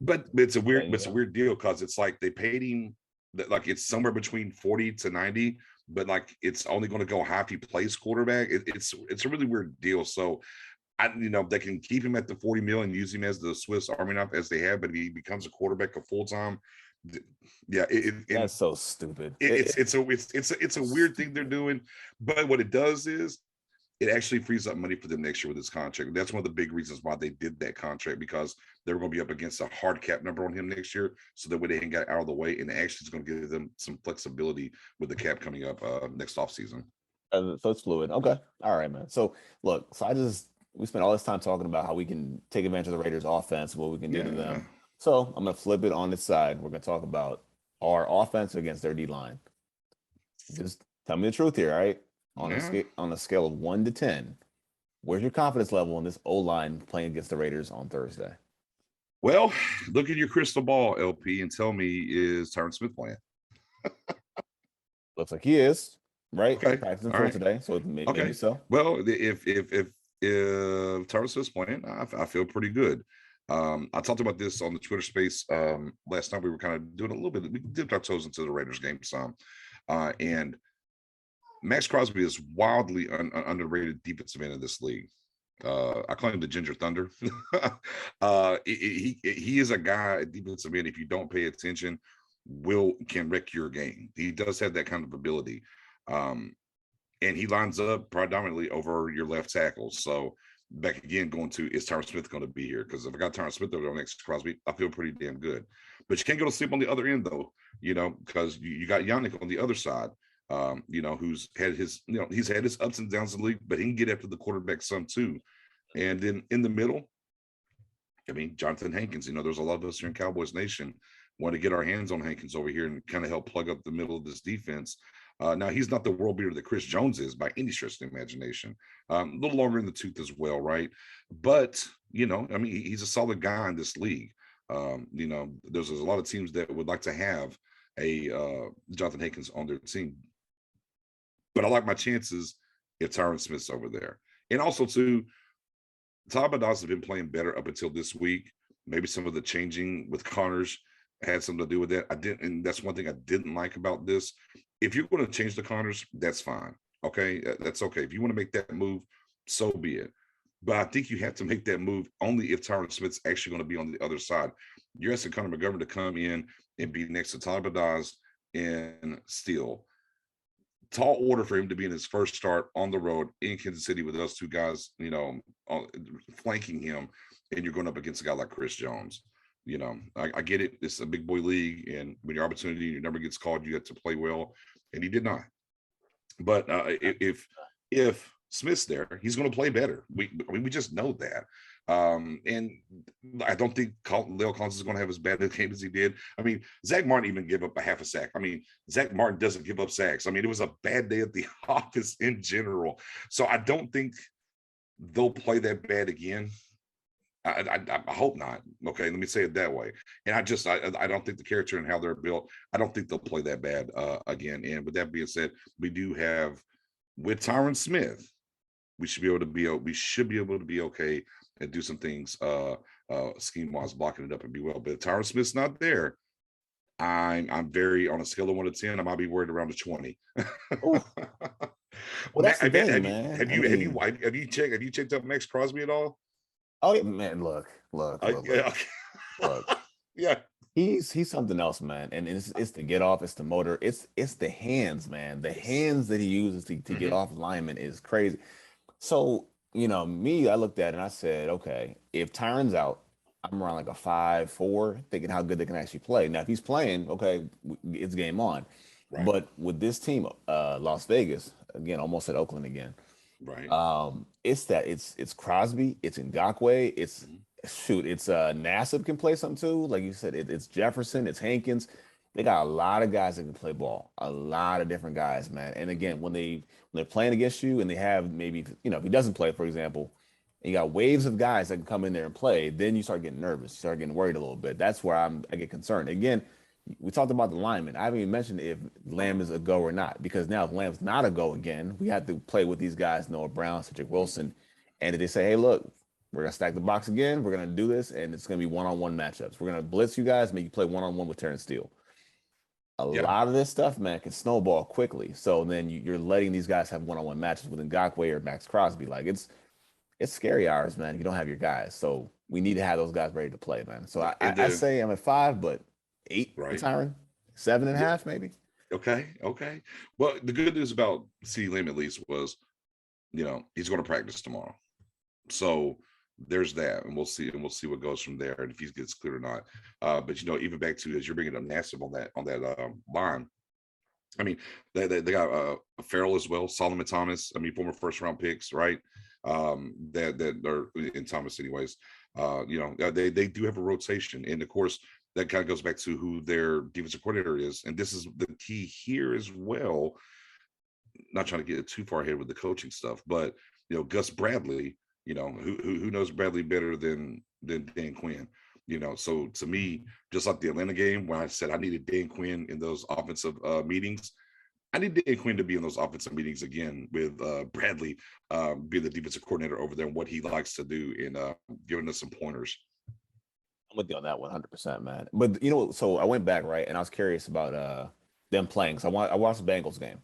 But it's a weird deal, because it's like they paid him, like it's somewhere between 40 to 90, but like it's only going to go half he plays quarterback. It's a really weird deal. So they can keep him at the 40 million and use him as the Swiss Army knife as they have, but if he becomes a quarterback of full time, that's so stupid. It's a weird thing they're doing. But what it does is it actually frees up money for them next year with this contract. That's one of the big reasons why they did that contract, because they were going to be up against a hard cap number on him next year. So that way they ain't got out of the way, and actually it's going to give them some flexibility with the cap coming up next offseason. So it's fluid. Okay. All right, man. So look, we spent all this time talking about how we can take advantage of the Raiders offense, what we can do to Yeah. them. So I'm gonna flip it on its side. We're gonna talk about our offense against their D line. Just tell me the truth here, all right? On a scale of 1 to 10, where's your confidence level in this O line playing against the Raiders on Thursday? Well, look at your crystal ball, LP, and tell me, is Tyron Smith playing? Looks like he is, right? Okay. Practicing All full right. today, so maybe Okay. so. Well, if Tyron Smith's playing, I feel pretty good. I talked about this on the Twitter space last night. We were kind of doing a little bit. We dipped our toes into the Raiders game some, and Max Crosby is wildly underrated defensive end in this league. I call him the Ginger Thunder. He is a guy at defensive end. If you don't pay attention, can wreck your game. He does have that kind of ability, and he lines up predominantly over your left tackle. So back again, going to, is Tyron Smith going to be here? Because if I got Tyron Smith over next to Crosby, I feel pretty damn good. But you can't go to sleep on the other end though, because you got Yannick on the other side. Who's had he's had his ups and downs in the league, but he can get after the quarterback some too. And then in the middle, I mean, Jonathan Hankins, there's a lot of us here in Cowboys Nation want to get our hands on Hankins over here and kind of help plug up the middle of this defense. Now, he's not the world beater that Chris Jones is by any stretch of the imagination. A little longer in the tooth as well, right? But, he's a solid guy in this league. There's a lot of teams that would like to have a Jonathan Hankins on their team. But I like my chances if Tyron Smith's over there. And also, too, Tyler Badas has been playing better up until this week. Maybe some of the changing with Connors had something to do with that. And that's one thing I didn't like about this. If you're going to change the Connors, that's fine. Okay, that's okay. If you want to make that move, so be it. But I think you have to make that move only if Tyron Smith's actually going to be on the other side. You're asking Connor McGovern to come in and be next to Tyler Badas and Steele. Tall order for him to be in his first start on the road in Kansas City with those two guys, flanking him, and you're going up against a guy like Chris Jones. I get it. It's a big boy league, and when your opportunity, your number gets called, you have to play well, and he did not. But if Smith's there, he's going to play better. We just know that. And I don't think Leo Collins is going to have as bad a game as he did. I mean, Zach Martin even gave up a half a sack. I mean, Zach Martin doesn't give up sacks. I mean, it was a bad day at the office in general. So I don't think they'll play that bad again. I hope not. Okay, let me say it that way. And I don't think the character and how they're built, I don't think they'll play that bad again. And with that being said, we do have, with Tyron Smith, we should be able to be okay and do some things scheme wise, blocking it up and be well. But if Tyron Smith's not there, I'm very, on a scale of 1 to 10, I might be worried around a 20. Well, that's the thing, man. Have you checked out Max Crosby at all? Oh yeah, man! Look. Yeah. He's something else, man. And it's the get off, it's the motor, it's the hands, man. The hands that he uses to get off linemen is crazy. So I looked at it and I said, okay, if Tyron's out, I'm around like a 5-4, thinking how good they can actually play. Now, if he's playing, okay, it's game on. Right. But with this team, Las Vegas, again, almost at Oakland again. Right. It's Crosby, it's Ngakoue, it's Nassib can play something too. Like you said, it's Jefferson, it's Hankins. They got a lot of guys that can play ball, a lot of different guys, man. And again, when they're playing against you and they have maybe, if he doesn't play, for example, and you got waves of guys that can come in there and play, then you start getting nervous, you start getting worried a little bit. That's where I get concerned. Again, we talked about the lineman. I haven't even mentioned if Lamb is a go or not, because now if Lamb's not a go again, we have to play with these guys, Noah Brown, Cedric Wilson. And if they say, hey, look, we're going to stack the box again, we're going to do this, and it's going to be one-on-one matchups. We're going to blitz you guys, make you play one-on-one with Terrence Steele. A lot of this stuff, man, can snowball quickly. So then you're letting these guys have one-on-one matches with Ngakoue or Max Crosby. Like, it's scary hours, man. You don't have your guys. So we need to have those guys ready to play, man. So I say I'm at 5, but 8 right. Tyron, 7.5 maybe. Okay. Well, the good news about CeeDee Lamb at least was he's going to practice tomorrow. So there's that, and we'll see what goes from there, and if he gets cleared or not. But even back to, as you're bringing up Nassib on that line. I mean, they got Farrell as well, Solomon Thomas. I mean, former first round picks, right? That are in Thomas, anyways. They do have a rotation, and of course, that kind of goes back to who their defensive coordinator is, and this is the key here as well. Not trying to get too far ahead with the coaching stuff, but Gus Bradley. Who knows Bradley better than Dan Quinn? So to me, just like the Atlanta game, when I said I needed Dan Quinn in those offensive meetings, I need Dan Quinn to be in those offensive meetings again with Bradley being the defensive coordinator over there and what he likes to do in giving us some pointers. I'm with you on that 100%, man. But so I went back, right, and I was curious about them playing. So I watched the Bengals game.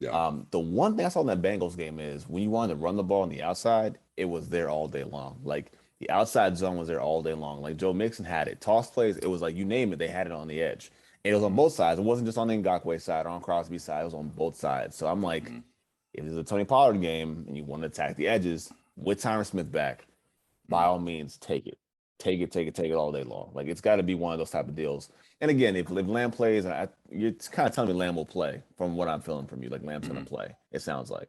Yeah. The one thing I saw in that Bengals game is when you wanted to run the ball on the outside, it was there all day long. Like the outside zone was there all day long. Like Joe Mixon had it. Toss plays, it was like you name it, they had it on the edge. And it was on both sides. It wasn't just on the Ngakoue side or on Crosby's side. It was on both sides. So I'm like, if it's a Tony Pollard game and you want to attack the edges with Tyron Smith back, by all means, take it. Take it all day long. Like it's got to be one of those type of deals. And again, if Lamb plays, you're kind of telling me Lamb will play from what I'm feeling from you. Like Lamb's going to play. It sounds like,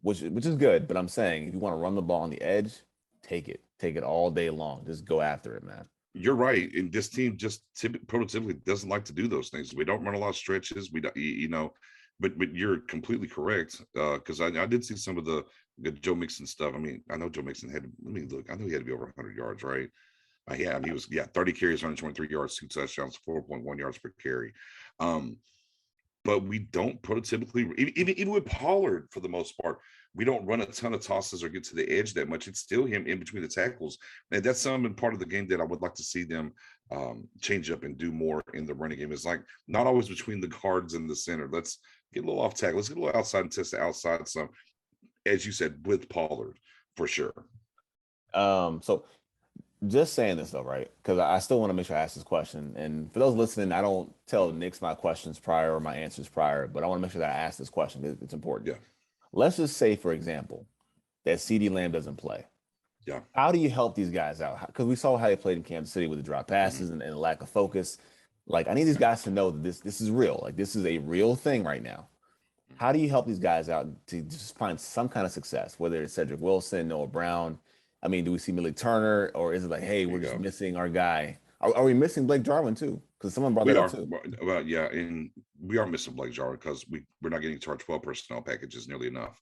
which is good. But I'm saying if you want to run the ball on the edge, take it all day long. Just go after it, man. You're right, and this team just prototypically doesn't like to do those things. We don't run a lot of stretches. We don't, but you're completely correct because I did see some of the Joe Mixon stuff. I mean, I know Joe Mixon had. Let me look. I know he had to be over 100 yards, right? He was 30 carries, 123 yards, 2 touchdowns, 4.1 yards per carry. But we don't prototypically, even with Pollard for the most part, we don't run a ton of tosses or get to the edge that much. It's still him in between the tackles, and that's some part of the game that I would like to see them change up and do more in the running game. It's like not always between the guards and the center. Let's get a little off tackle. Let's get a little outside and test the outside some, as you said, with Pollard for sure. So just saying this though, right? Because I still want to make sure I ask this question. And for those listening, I don't tell Nick's my questions prior or my answers prior, but I want to make sure that I ask this question. It's important. Yeah. Let's just say, for example, that CeeDee Lamb doesn't play. Yeah. How do you help these guys out? Because we saw how they played in Kansas City with the drop passes and the lack of focus. Like, I need these guys to know that this is real. Like, this is a real thing right now. How do you help these guys out to just find some kind of success, whether it's Cedric Wilson, Noah Brown? I mean, do we see Malik Turner, or is it like, hey, we're just missing our guy? Are we missing Blake Jarwin too? Because someone brought that up too. Well, yeah, and we are missing Blake Jarwin because we're not getting to our 12 personnel packages nearly enough.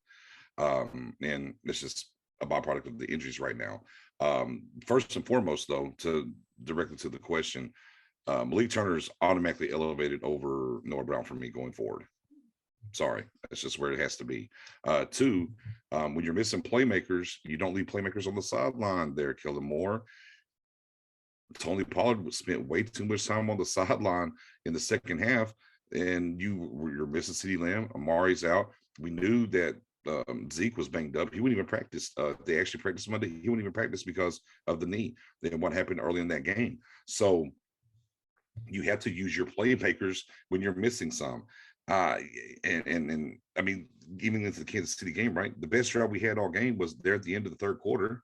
And it's just a byproduct of the injuries right now. First and foremost, though, to directly to the question, Malik Turner is automatically elevated over Noah Brown for me going forward. Sorry, that's just where it has to be. Two, when you're missing playmakers, you don't leave playmakers on the sideline there, Kellen Moore. Tony Pollard spent way too much time on the sideline in the second half, and you're missing CeeDee Lamb. Amari's out. We knew that Zeke was banged up. He wouldn't even practice. They actually practiced Monday. He wouldn't even practice because of the knee and what happened early in that game. So you have to use your playmakers when you're missing some. And I mean, even into the Kansas City game, right? The best drive we had all game was there at the end of the third quarter.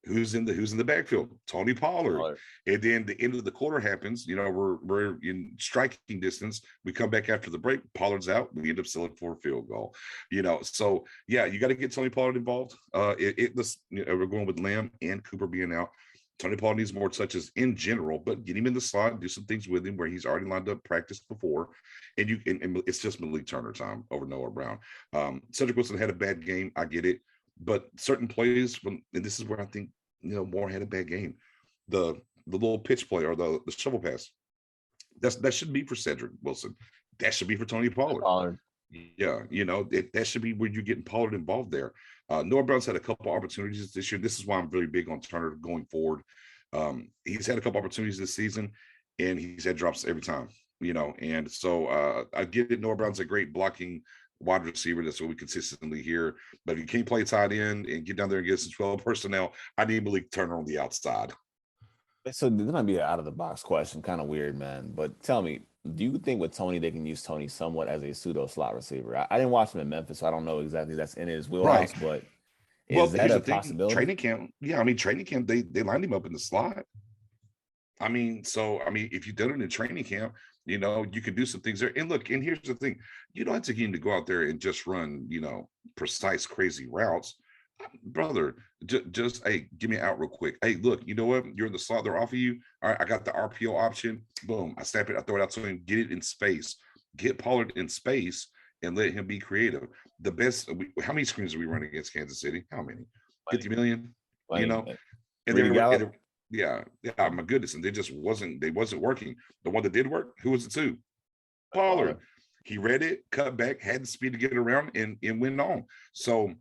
Who's in the backfield? Tony Pollard. And then the end of the quarter happens. We're in striking distance. We come back after the break. Pollard's out. We end up selling for a field goal. So yeah, you got to get Tony Pollard involved. We're going with Lamb and Cooper being out. Tony Pollard needs more touches in general, but get him in the slot, do some things with him where he's already lined up practice before, and it's just Malik Turner time over Noah Brown. Cedric Wilson had a bad game, I get it, but certain plays, and this is where I think Moore had a bad game. The little pitch play or the shovel pass, that should be for Cedric Wilson. That should be for Tony Pollard. Yeah, that should be where you're getting Pollard involved there. Noah Brown's had a couple opportunities this year. This is why I'm really big on Turner going forward. He's had a couple opportunities this season, and he's had drops every time, and so I get it. Noah Brown's a great blocking wide receiver. That's what we consistently hear. But if you can't play tight end and get down there and get some 12 personnel, I need Malik Turner on the outside. So this might be an out of the box question, kind of weird, man. But tell me, do you think with Tony they can use Tony somewhat as a pseudo slot receiver? I didn't watch him in Memphis, so I don't know exactly that's in his Right. wheelhouse, but is Well, that here's a the thing. possibility? Training camp. Yeah, I mean, training camp, they lined him up in the slot. I mean, so I mean, if you did it in training camp, you could do some things there. And look, and here's the thing: you don't have to get him to go out there and just run, precise, crazy routes, brother. Just hey, give me out real quick. Hey, look, you know what? You're in the slot. They're off of you. All right, I got the RPO option. Boom, I snap it. I throw it out to him. Get it in space. Get Pollard in space and let him be creative. The best. How many screens are we running against Kansas City? How many? 50 million. You Like, know, and they Reedy were. Gallup? Yeah, my goodness, and they wasn't working. The one that did work, who was it to? Pollard. Waller. He read it, cut back, had the speed to get it around, and went on. So,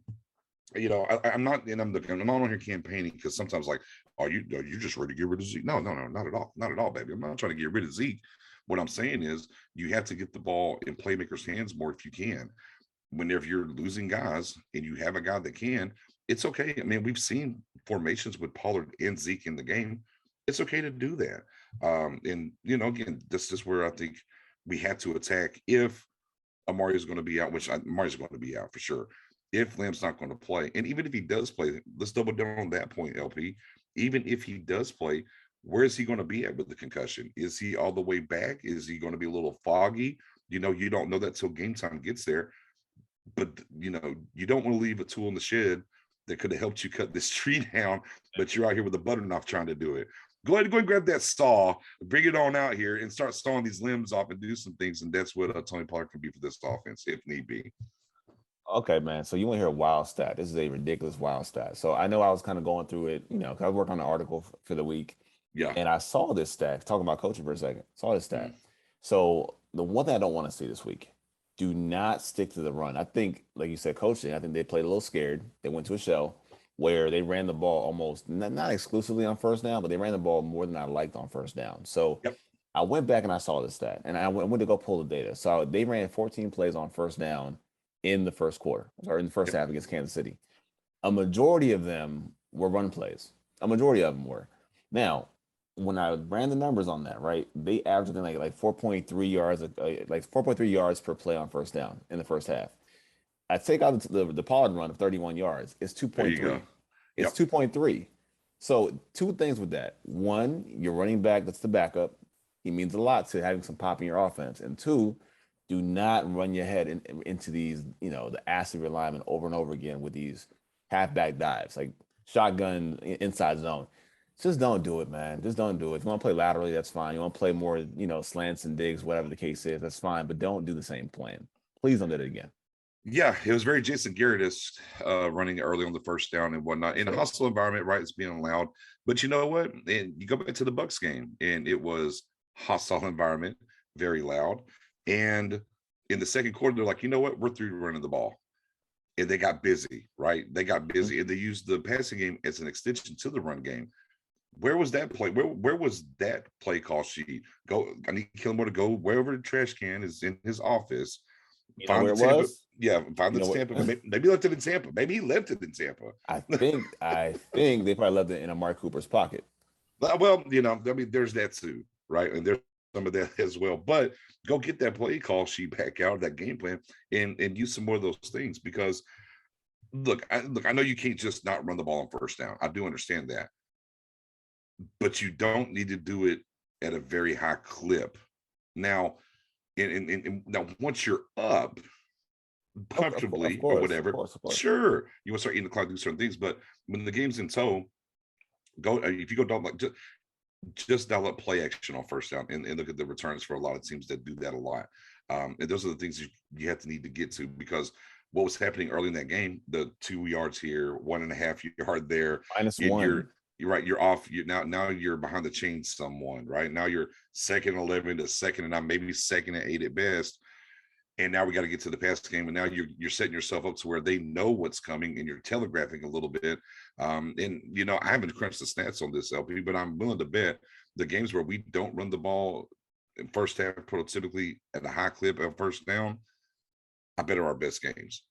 I'm not, and I'm not on here campaigning because sometimes like, are you just ready to get rid of Zeke? No, not at all, not at all, baby. I'm not trying to get rid of Zeke. What I'm saying is, you have to get the ball in playmakers' hands more if you can. Whenever you're losing guys and you have a guy that can, it's okay. I mean, we've seen formations with Pollard and Zeke in the game. It's okay to do that. And again, this is where I think we have to attack if Amari is going to be out, which Amari's going to be out for sure. If Lamb's not going to play, and even if he does play, let's double down on that point, LP. Even if he does play, where is he going to be at with the concussion? Is he all the way back? Is he going to be a little foggy? You don't know that till game time gets there. But you don't want to leave a tool in the shed that could have helped you cut this tree down, but you're out here with a butter knife trying to do it. Go and grab that saw, bring it on out here, and start sawing these limbs off and do some things. And that's what Tony Pollard can be for this offense, if need be. Okay, man. So you want to hear a wild stat? This is a ridiculous wild stat. So I know I was kind of going through it, 'cause I was working on an article for the week, Yeah. and I saw this stat. Talking about coaching for a second, saw this stat. Mm. So the one thing I don't want to see this week: do not stick to the run. I think, like you said, coaching. I think they played a little scared. They went to a shell where they ran the ball almost not exclusively on first down, but they ran the ball more than I liked on first down. So Yep. I went back and I saw this stat, and I went to go pull the data. So they ran 14 plays on first down in the first quarter or in the first Yep. half against Kansas City. A majority of them were run plays. A majority of them were. Now, when I ran the numbers on that, right, they averaged like 4.3 yards, like 4.3 yards per play on first down in the first half. I take out the Pollard run of 31 yards. It's There you 2.3. go. It's Yep. 2.3. So two things with that. One, your running back, that's the backup. He means a lot to having some pop in your offense. And two, do not run your head into these, the acid realignment over and over again with these halfback dives, like shotgun inside zone. Just don't do it, man. Just don't do it. If you want to play laterally, that's fine. You want to play more, slants and digs, whatever the case is, that's fine. But don't do the same plan. Please don't do it again. Yeah, it was very Jason Garrett-esque, running early on the first down and whatnot in a hostile environment, right? It's being allowed, but you know what? And you go back to the Bucks game, and it was hostile environment, very loud. And in the second quarter, they're like, you know what? We're through running the ball, and they got busy, right? They got busy, and they used the passing game as an extension to the run game. Where was that play? Where was that play call sheet? Go, I need Kilmore to go wherever the trash can is in his office. You know Find where the it Tampa. was? Yeah, find You the know what? Tampa. Maybe he left it in Tampa. Maybe he left it in Tampa. I think they probably left it in Amari Cooper's pocket. Well, I mean, there's that too, right? And there's some of that as well. But go get that play call sheet back out, that game plan, and use some more of those things. Because I know you can't just not run the ball on first down. I do understand that, but you don't need to do it at a very high clip. Now, and now once you're up comfortably or whatever, Of course. sure, you want to start eating the clock, do certain things. But when the game's in tow, go if you go down like just dial up play action on first down and look at the returns for a lot of teams that do that a lot. And those are the things you have to need to get to, because what was happening early in that game, the 2 yards here, 1.5 yard there, -1. you're right, you're off. Now you're behind the chains someone, right? Now you're 2nd and 11 to 2nd and 9, maybe 2nd and 8 at best. And now we got to get to the pass game, and now you're setting yourself up to where they know what's coming, and you're telegraphing a little bit. And I haven't crunched the stats on this, LP, but I'm willing to bet the games where we don't run the ball in first half prototypically at a high clip of first down, I bet are our best games.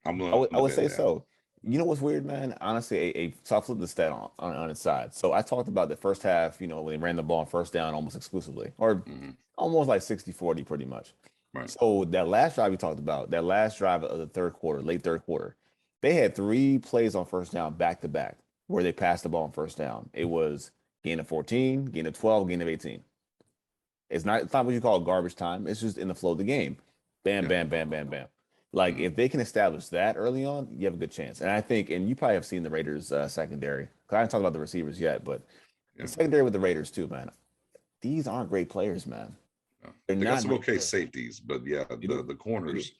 I'm willing I to would bet say that. so. You know what's weird, man? Honestly, so I flipped the stat on its side. So I talked about the first half, when they ran the ball on first down almost exclusively, or Mhm. almost like 60-40 pretty much. Right. So that last drive we talked about, that last drive of the third quarter, late third quarter, they had 3 plays on first down back to back where they passed the ball on first down. It was gain of 14, gain of 12, gain of 18. It's not what you call garbage time. It's just in the flow of the game. Bam, Yeah. bam, bam, bam, bam. Like Mhm. if they can establish that early on, you have a good chance. And I think, and you probably have seen the Raiders secondary. Cause I haven't talked about the receivers yet, but the Yeah. secondary with the Raiders too, man. These aren't great players, man. Yeah. They're They got not some great okay players. safeties, but yeah, They the do. the They do. corners,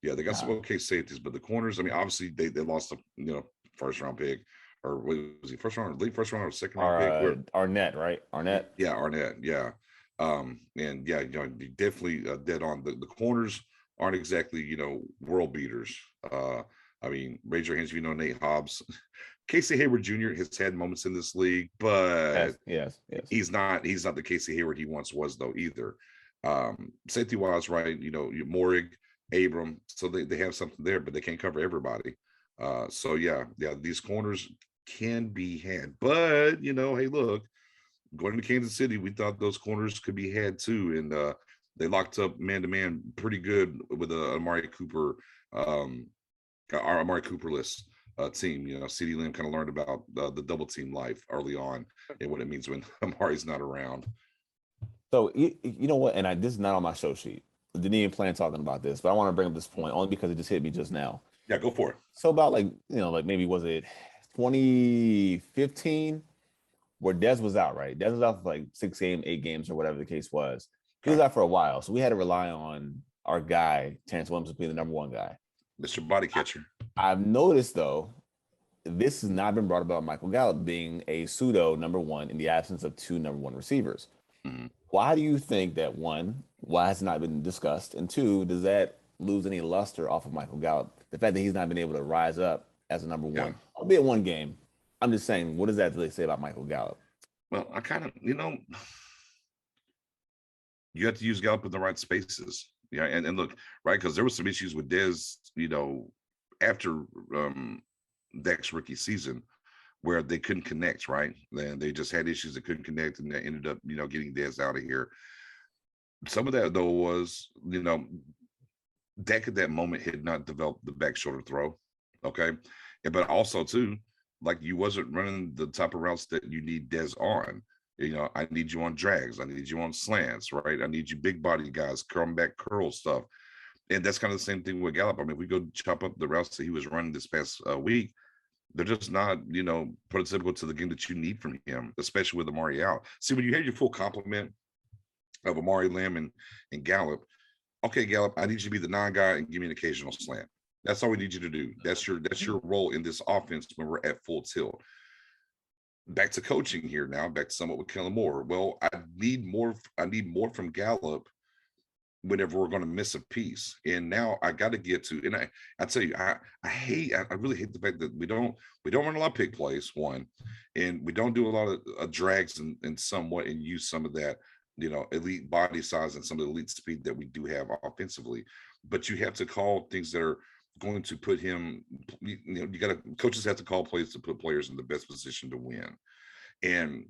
yeah, they got some Nah. okay safeties, but the corners, I mean, obviously they lost a first round pick, or was he first round, late first round or second round pick? Where Arnett, right? Arnett. yeah, Arnett, yeah, and yeah, you definitely dead on. The corners aren't exactly world beaters. I mean, raise your hands if you know Nate Hobbs. Casey Hayward Jr. has had moments in this league, but Yes, yes, yes. he's not the Casey Hayward he once was though either. Safety wise, right? Morig, Abram, so they have something there, but they can't cover everybody. So yeah, these corners can be had, but hey, look, going to Kansas City, we thought those corners could be had too, and they locked up man to man pretty good with Amari Cooper, our Amari Cooperless team. CeeDee Lamb kind of learned about the double team life early on and what it means when Amari's not around. So you know what? And this is not on my show sheet. I didn't even plan talking about this, but I want to bring up this point only because it just hit me just now. Yeah, go for it. So about like maybe was it 2015 where Dez was out, right? Dez was out for like 6 games, 8 games, or whatever the case was. He was Okay. out for a while, so we had to rely on our guy Terrence Williams to be the number one guy. Mr. Body Catcher. I've noticed though, this has not been brought about Michael Gallup being a pseudo number one in the absence of 2 number 1 receivers. Mhm. Why do you think that one? Why has it not been discussed? And two, does that lose any luster off of Michael Gallup? The fact that he's not been able to rise up as a number Yeah. one, albeit one game. I'm just saying, what does that really say about Michael Gallup? Well, I kind of, you have to use Gallup in the right spaces. Yeah, and look, right, because there was some issues with Dez, after Dak's rookie season, where they couldn't connect, right? Then they just had issues that couldn't connect, and they ended up, getting Dez out of here. Some of that though was, Dak at that moment had not developed the back shoulder throw. Okay. But also too, like you wasn't running the type of routes that you need Dez on. I need you on drags. I need you on slants, right? I need you big body guys, come back curl stuff. And that's kind of the same thing with Gallup. I mean, we go chop up the routes that he was running this past week. They're just not, prototypical to the game that you need from him, especially with Amari out. See, when you have your full complement of Amari Lamb and Gallup, okay, Gallup, I need you to be the non-guy and give me an occasional slant. That's all we need you to do. That's your role in this offense when we're at full tilt. Back to coaching here now, back to somewhat with Kellen Moore. Well, I need more from Gallup whenever we're going to miss a piece. And now I got to get to, and I tell you, I really hate the fact that we don't run a lot of pick plays, one, and we don't do a lot of drags and somewhat and use some of that, elite body size and some of the elite speed that we do have offensively. But you have to call things that are going to put him, coaches have to call plays to put players in the best position to win. And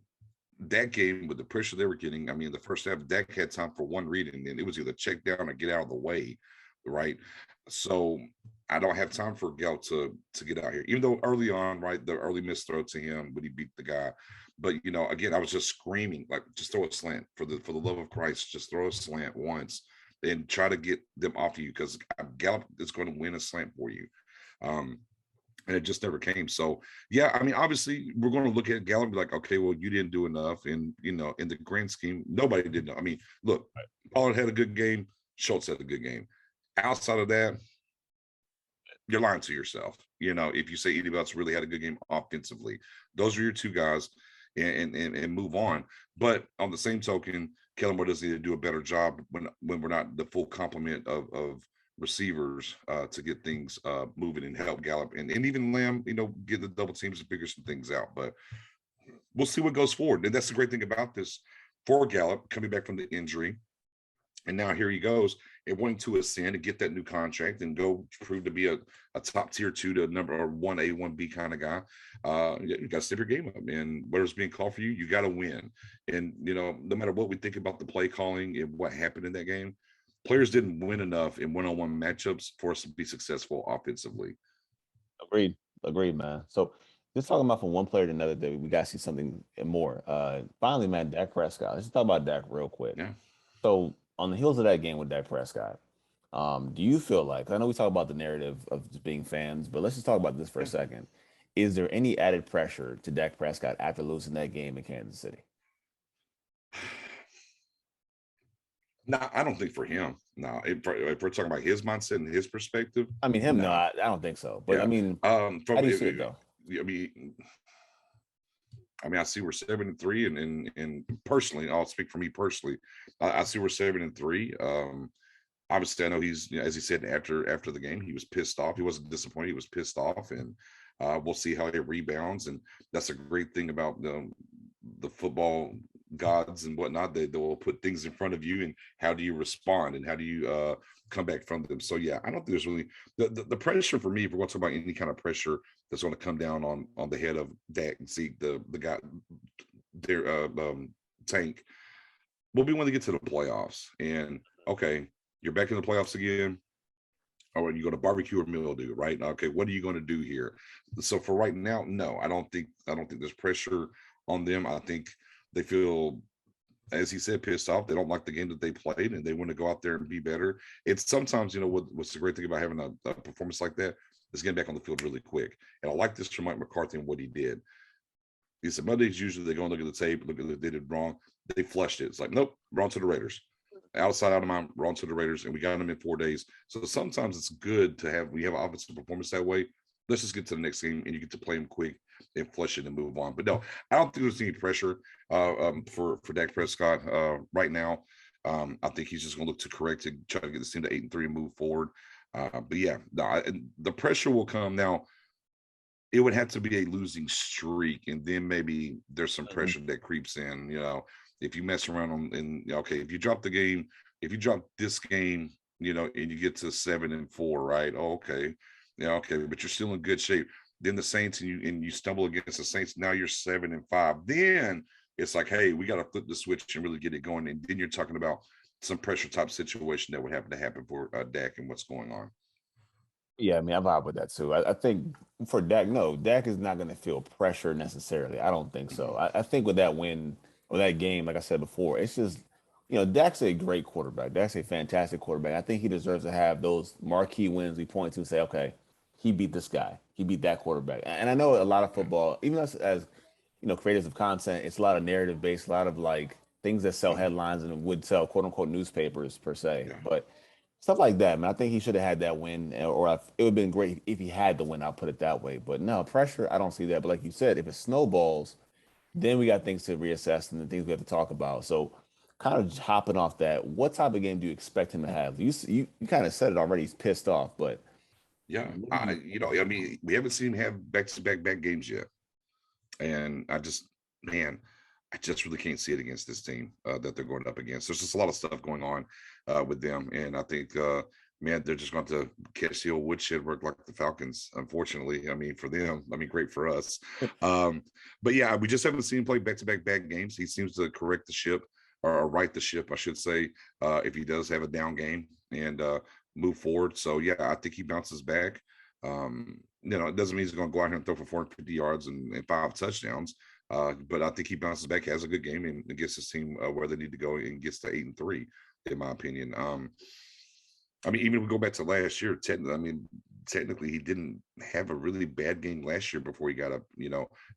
that game with the pressure they were getting, I mean, the first half, Dak had time for one read, and it was either check down or get out of the way, right? So I don't have time for Gallup to get out here, even though early on, right, the early missed throw to him when he beat the guy. But again, I was just screaming, like, just throw a slant for the love of Christ, just throw a slant once and try to get them off of you, because Gallup is going to win a slant for you. And it just never came. So yeah, I mean, obviously we're going to look at Gallup and be like, okay, well, you didn't do enough. And in the grand scheme, nobody did. I mean, look, Pollard had a good game. Schultz had a good game. Outside of that, you're lying to yourself. If you say anybody else really had a good game offensively, those are your two guys, and move on. But on the same token, Kellen Moore does need to do a better job when we're not the full complement of receivers to get things moving and help Gallup and even Lamb, get the double teams to figure some things out. But we'll see what goes forward. And that's the great thing about this for Gallup coming back from the injury. And now here he goes and wanting to ascend and get that new contract and go prove to be a top tier 2 to number 1A, 1B kind of guy. You got to step your game up, and whatever's being called for you, you got to win. And, no matter what we think about the play calling and what happened in that game, players didn't win enough in one-on-one matchups for us to be successful offensively. Agreed, man. So just talking about from one player to another, that we got to see something more. Finally, man, Dak Prescott. Let's just talk about Dak real quick. Yeah. So on the heels of that game with Dak Prescott, do you feel like, I know we talk about the narrative of just being fans, but let's just talk about this for a second. Is there any added pressure to Dak Prescott after losing that game in Kansas City? No, I don't think for him. No, if we're talking about his mindset and his perspective, I mean, him, no, no. I don't think so. But Yeah. I mean, From how do you see it though? I mean, I see we're 7-3, and personally, I'll speak for me personally. I see we're 7-3. Obviously, I know he's, as he said after the game, he was pissed off. He wasn't disappointed. He was pissed off, and we'll see how he rebounds. And that's a great thing about the football gods and whatnot. They will put things in front of you, and how do you respond, and how do you come back from them? So yeah, I don't think there's really the pressure for me. If we're going to talk about any kind of pressure that's going to come down on the head of Dak and Zeke, the guy, their Tank, will be when they get to the playoffs. And okay, you're back in the playoffs again. Or you go to barbecue or mildew, right? Okay, what are you going to do here? So for right now, no, I don't think there's pressure on them. I think they feel, as he said, pissed off. They don't like the game that they played, and they want to go out there and be better. It's sometimes, what's the great thing about having a performance like that is getting back on the field really quick. And I like this from Mike McCarthy and what he did. He said Mondays usually they go and look at the tape, look at what they did wrong. They flushed it. It's like, nope, we're on to the Raiders. Outside out of mind, we're on to the Raiders, and we got them in 4 days. So sometimes it's good to have, we have an offensive performance that way. Let's just get to the next game, and you get to play them quick and flush it and move on. But no, I don't think there's any pressure for Dak Prescott right now. I think he's just going to look to correct to try to get this team to 8-3 and move forward. But yeah, no, the pressure will come now. It would have to be a losing streak, and then maybe there's some pressure that creeps in. If you mess around and okay, if you drop this game, and you get to 7-4, right? Oh, okay, yeah, okay, but you're still in good shape. Then the Saints, and you stumble against the Saints. Now you're 7-5. Then it's like, hey, we got to flip the switch and really get it going. And then you're talking about some pressure type situation that would have to happen for Dak and what's going on. Yeah, I mean, I vibe with that too. I think for Dak, no, Dak is not going to feel pressure necessarily. I don't think so. I think with that win or that game, like I said before, it's just, Dak's a great quarterback. Dak's a fantastic quarterback. I think he deserves to have those marquee wins we point to and say, okay, he beat this guy. He beat that quarterback. And I know a lot of football, even as creators of content, it's a lot of narrative based, a lot of like things that sell headlines and would sell quote unquote newspapers per se. Yeah. But stuff like that, man. I think he should have had that win, or it would have been great if he had the win. I'll put it that way. But no pressure, I don't see that. But like you said, if it snowballs, then we got things to reassess and the things we have to talk about. So, kind of just hopping off that, what type of game do you expect him to have? You kind of said it already. He's pissed off, but yeah, I mean, we haven't seen him have back-to-back bad games yet, and I just really can't see it against this team that they're going up against. There's just a lot of stuff going on with them, and I think, they're just going to catch the old woodshed work like the Falcons. Unfortunately, I mean, for them, I mean, great for us. But yeah, we just haven't seen him play back-to-back bad games. He seems to correct the ship, or right the ship, I should say, if he does have a down game and move forward. So yeah, I think he bounces back. It doesn't mean he's going to go out here and throw for 450 yards and 5 touchdowns. But I think he bounces back, has a good game, and gets his team where they need to go, and gets to 8-3, in my opinion. I mean, even if we go back to last year, technically he didn't have a really bad game last year before he got up,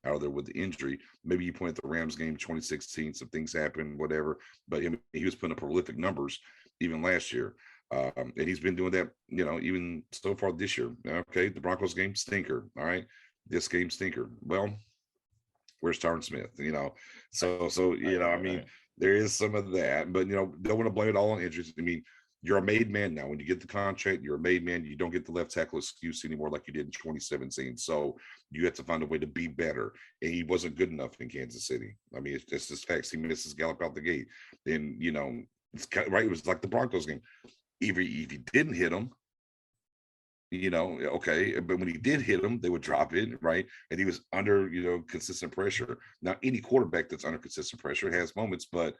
out of there with the injury. Maybe you point at the Rams game 2016, some things happened, whatever. But he was putting up prolific numbers even last year. And he's been doing that, even so far this year. Okay, the Broncos game, stinker. All right, this game, stinker. Well, where's Tyron Smith? I mean, there is some of that, but don't want to blame it all on injuries. I mean, you're a made man now. When you get the contract, you're a made man. You don't get the left tackle excuse anymore like you did in 2017. So you have to find a way to be better. And he wasn't good enough in Kansas City. I mean, it's just facts. He misses Gallup out the gate. And, It's right. It was like the Broncos game. If he didn't hit them, okay. But when he did hit them, they would drop it, right? And he was under, consistent pressure. Now, any quarterback that's under consistent pressure has moments, but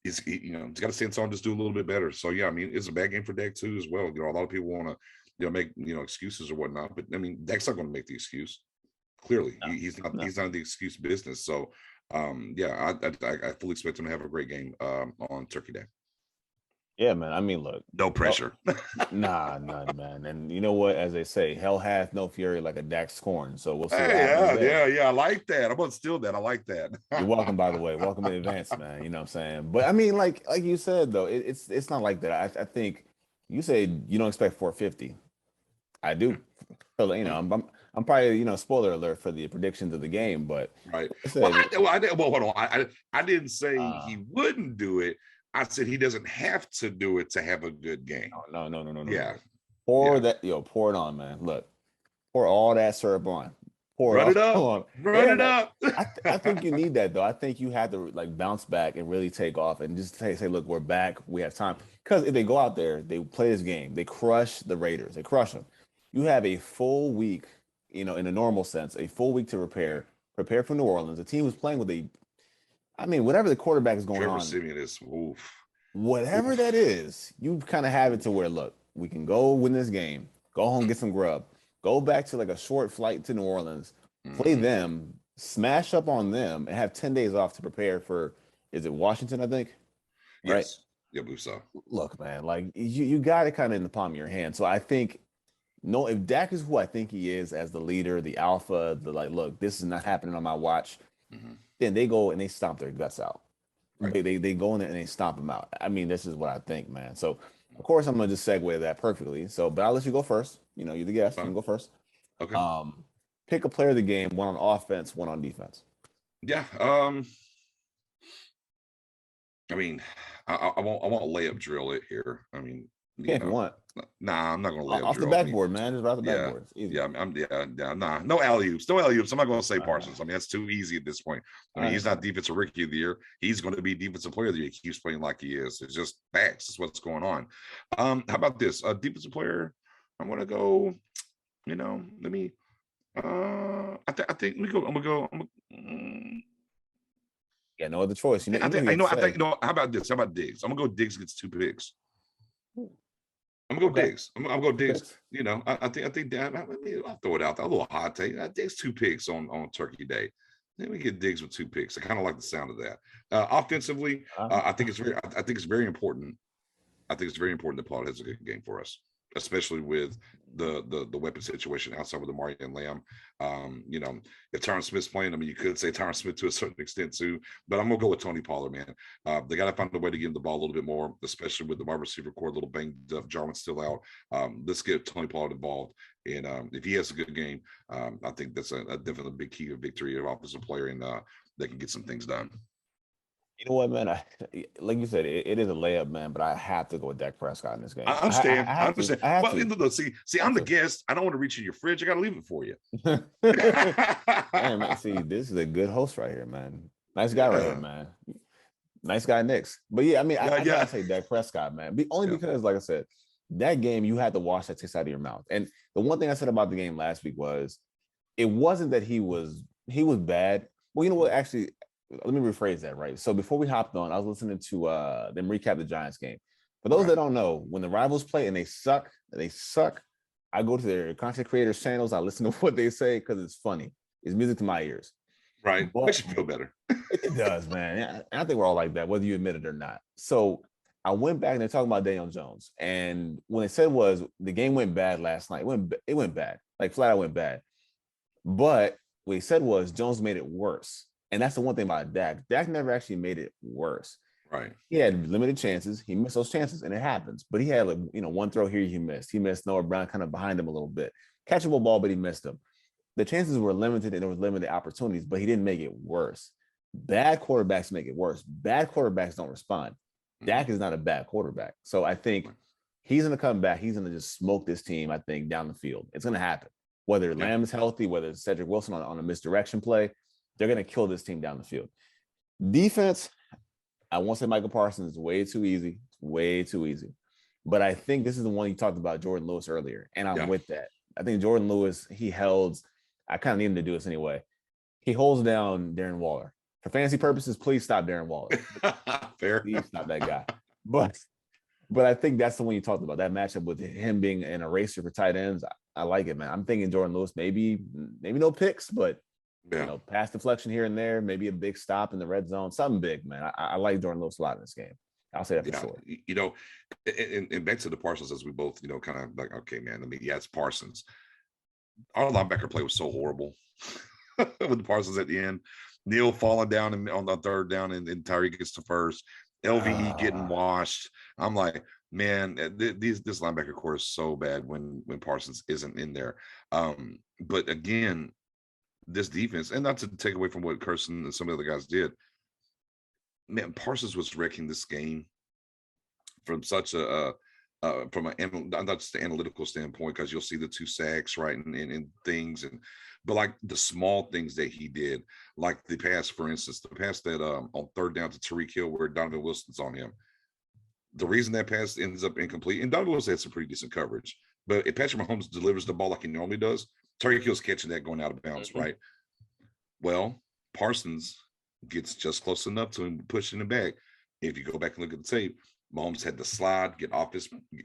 he's got to stand tall and just do a little bit better. So yeah, I mean, it's a bad game for Dak too as well. A lot of people want to, make excuses or whatnot, but I mean, Dak's not going to make the excuse. Clearly, No, he's not. no. He's not in the excuse business. So, yeah, I fully expect him to have a great game on Turkey Day. Yeah, man. I mean, look, No pressure. nah, none, man. And you know what? As they say, hell hath no fury like a Dak scorn. So we'll see what Hey, happens there. yeah. I like that. I'm gonna steal that. I like that. You're welcome, by the way. Welcome in advance, man. You know what I'm saying? But I mean, like you said, though, it's not like that. I think you said you don't expect 450. I do. So, I'm probably, spoiler alert for the predictions of the game, but Right. I said, Well, hold on. I didn't say he uh, wouldn't do it. I said he doesn't have to do it to have a good game. no. Yeah. Pour pour it on, man. Look, pour all that syrup on. Pour Run it all up. on. Run Yeah, it man. up. I think you need that though. I think you have to like bounce back and really take off and just say, look, we're back. We have time. Because if they go out there, they play this game, they crush the Raiders, they crush them. You have a full week, in a normal sense, a full week to prepare for New Orleans. The team was playing with whatever the quarterback is going Trevor on, Simeon is oof. whatever that is, you kind of have it to where, look, we can go win this game, go home, get some grub, go back to like a short flight to New Orleans, play Mhm. them, smash up on them, and have 10 days off to prepare for, is it Washington, I think? Right? Yes. Yeah, I believe so. Look, man, like you got it kind of in the palm of your hand. So I think, no, if Dak is who I think he is as the leader, the alpha, the like, look, this is not happening on my watch, Mhm. then they go and they stomp their guts out. Right. They go in there and they stomp them out. I mean, this is what I think, man. So of course I'm gonna just segue that perfectly. So, but I'll let you go first. You're the guest. You can go first. Okay. Pick a player of the game, one on offense, one on defense. Yeah. I mean, I won't layup drill it here. I mean, Yeah, if you want. nah, I'm not gonna layup Off the drill. I mean, backboard, man. Just right off the yeah, backboard. It's easy. yeah, nah, no alley oops, no alley oops. I'm not gonna say All right. Parsons. I mean, that's too easy at this point. I All mean, right. he's not defensive rookie of the year. He's going to be defensive player of the year. He keeps playing like he is. It's just facts. That's what's going on. How about this? Defensive player. I'm gonna go. Let me. I think let me go. I'm gonna go. Yeah, no other choice. You know, I you know think who I you know. have I to think say. How about this? How about Diggs? I'm gonna go Diggs gets 2 picks. I'm gonna go Okay. Diggs. I'm gonna go Two Diggs. picks. I think that I'll throw it out there. A little hot take. Diggs 2 picks on Turkey Day. Then we get Diggs with 2 picks. I kind of like the sound of that. Offensively, I think it's very important. I think it's very important that Paul has a good game for us, especially with the weapon situation outside with Amari and Lamb. If Tyron Smith's playing, I mean, you could say Tyron Smith to a certain extent too, but I'm gonna go with Tony Pollard, man. They got to find a way to get him the ball a little bit more, especially with the wide receiver core a little banged up. Jarwin's still out. Let's get Tony Pollard involved, and if he has a good game, I think that's a definitely big key of victory of offensive player, and they can get some things done. You know what, man? Like you said, it is a layup, man. But I have to go with Dak Prescott in this I game. understand. I I have to. understand. I have Well, to. look, see, I I'm have the to. guest. I don't want to reach in your fridge. I got to leave it for you. Man, man, see, this is a good host right here, man. Nice guy right here, Yeah. man. Nice guy, Knicks. But yeah, I mean, Yeah. I Yeah. gotta say Dak Prescott, man. Only Yeah. because, like I said, that game you had to wash that taste out of your mouth. And the one thing I said about the game last week was it wasn't that he was bad. Well, you know what? Actually, let me rephrase that, right? So before we hopped on, I was listening to them recap the Giants game. For those Right. that don't know, when the rivals play and they suck, I go to their content creators channels, I listen to what they say because it's funny. It's music to my ears. Right. But Makes you feel better. it does, man. And I think we're all like that, whether you admit it or not. So I went back and they're talking about Daniel Jones. And what they said was the game went bad last night. It went bad. Like flat out went bad. But what he said was Jones made it worse. And that's the one thing about Dak. Dak never actually made it worse. Right. He had limited chances. He missed those chances, and it happens. But he had one throw here he missed. He missed Noah Brown kind of behind him a little bit. Catchable ball, but he missed them. The chances were limited and there was limited opportunities, but he didn't make it worse. Bad quarterbacks make it worse. Bad quarterbacks don't respond. Dak is not a bad quarterback. So I think he's going to come back. He's going to just smoke this team, I think, down the field. It's going to happen. Whether Lamb is healthy, whether it's Cedric Wilson on a misdirection play, they're going to kill this team down the field. Defense, I won't say Michael Parsons is way too easy. way too easy. But I think this is the one you talked about, Jordan Lewis, earlier, and I'm Yeah. with that. I think Jordan Lewis, he held. I kind of need him to do this anyway. He holds down Darren Waller for fantasy purposes. Please stop Darren Waller. Fair. Please stop that guy. But I think that's the one you talked about, that matchup with him being an eraser for tight ends. I like it, man. I'm thinking Jordan Lewis, maybe no picks, but pass deflection here and there, maybe a big stop in the red zone, something big, man. I like Jordan Lewis a lot in this game. I'll say that for sure. You know, and back to the Parsons, as we both, kind of like, okay, man, it's Parsons. Our linebacker play was so horrible with the Parsons at the end. Neal falling down on the third down, and Tyreek gets to first. LVE getting washed. I'm like, man, this linebacker core is so bad when Parsons isn't in there. But again, this defense, and not to take away from what Carson and some of the other guys did, man, Parsons was wrecking this game from such from not just the analytical standpoint, because you'll see the 2 sacks, right, and things, but like the small things that he did, like the pass, for instance, the pass that on third down to Tariq Hill where Donovan Wilson's on him. The reason that pass ends up incomplete, and Donovan Wilson had some pretty decent coverage, but if Patrick Mahomes delivers the ball like he normally does, Tariq Hill's catching that going out of bounds, right? Well, Parsons gets just close enough to him pushing it back. If you go back and look at the tape, Mahomes had to slide,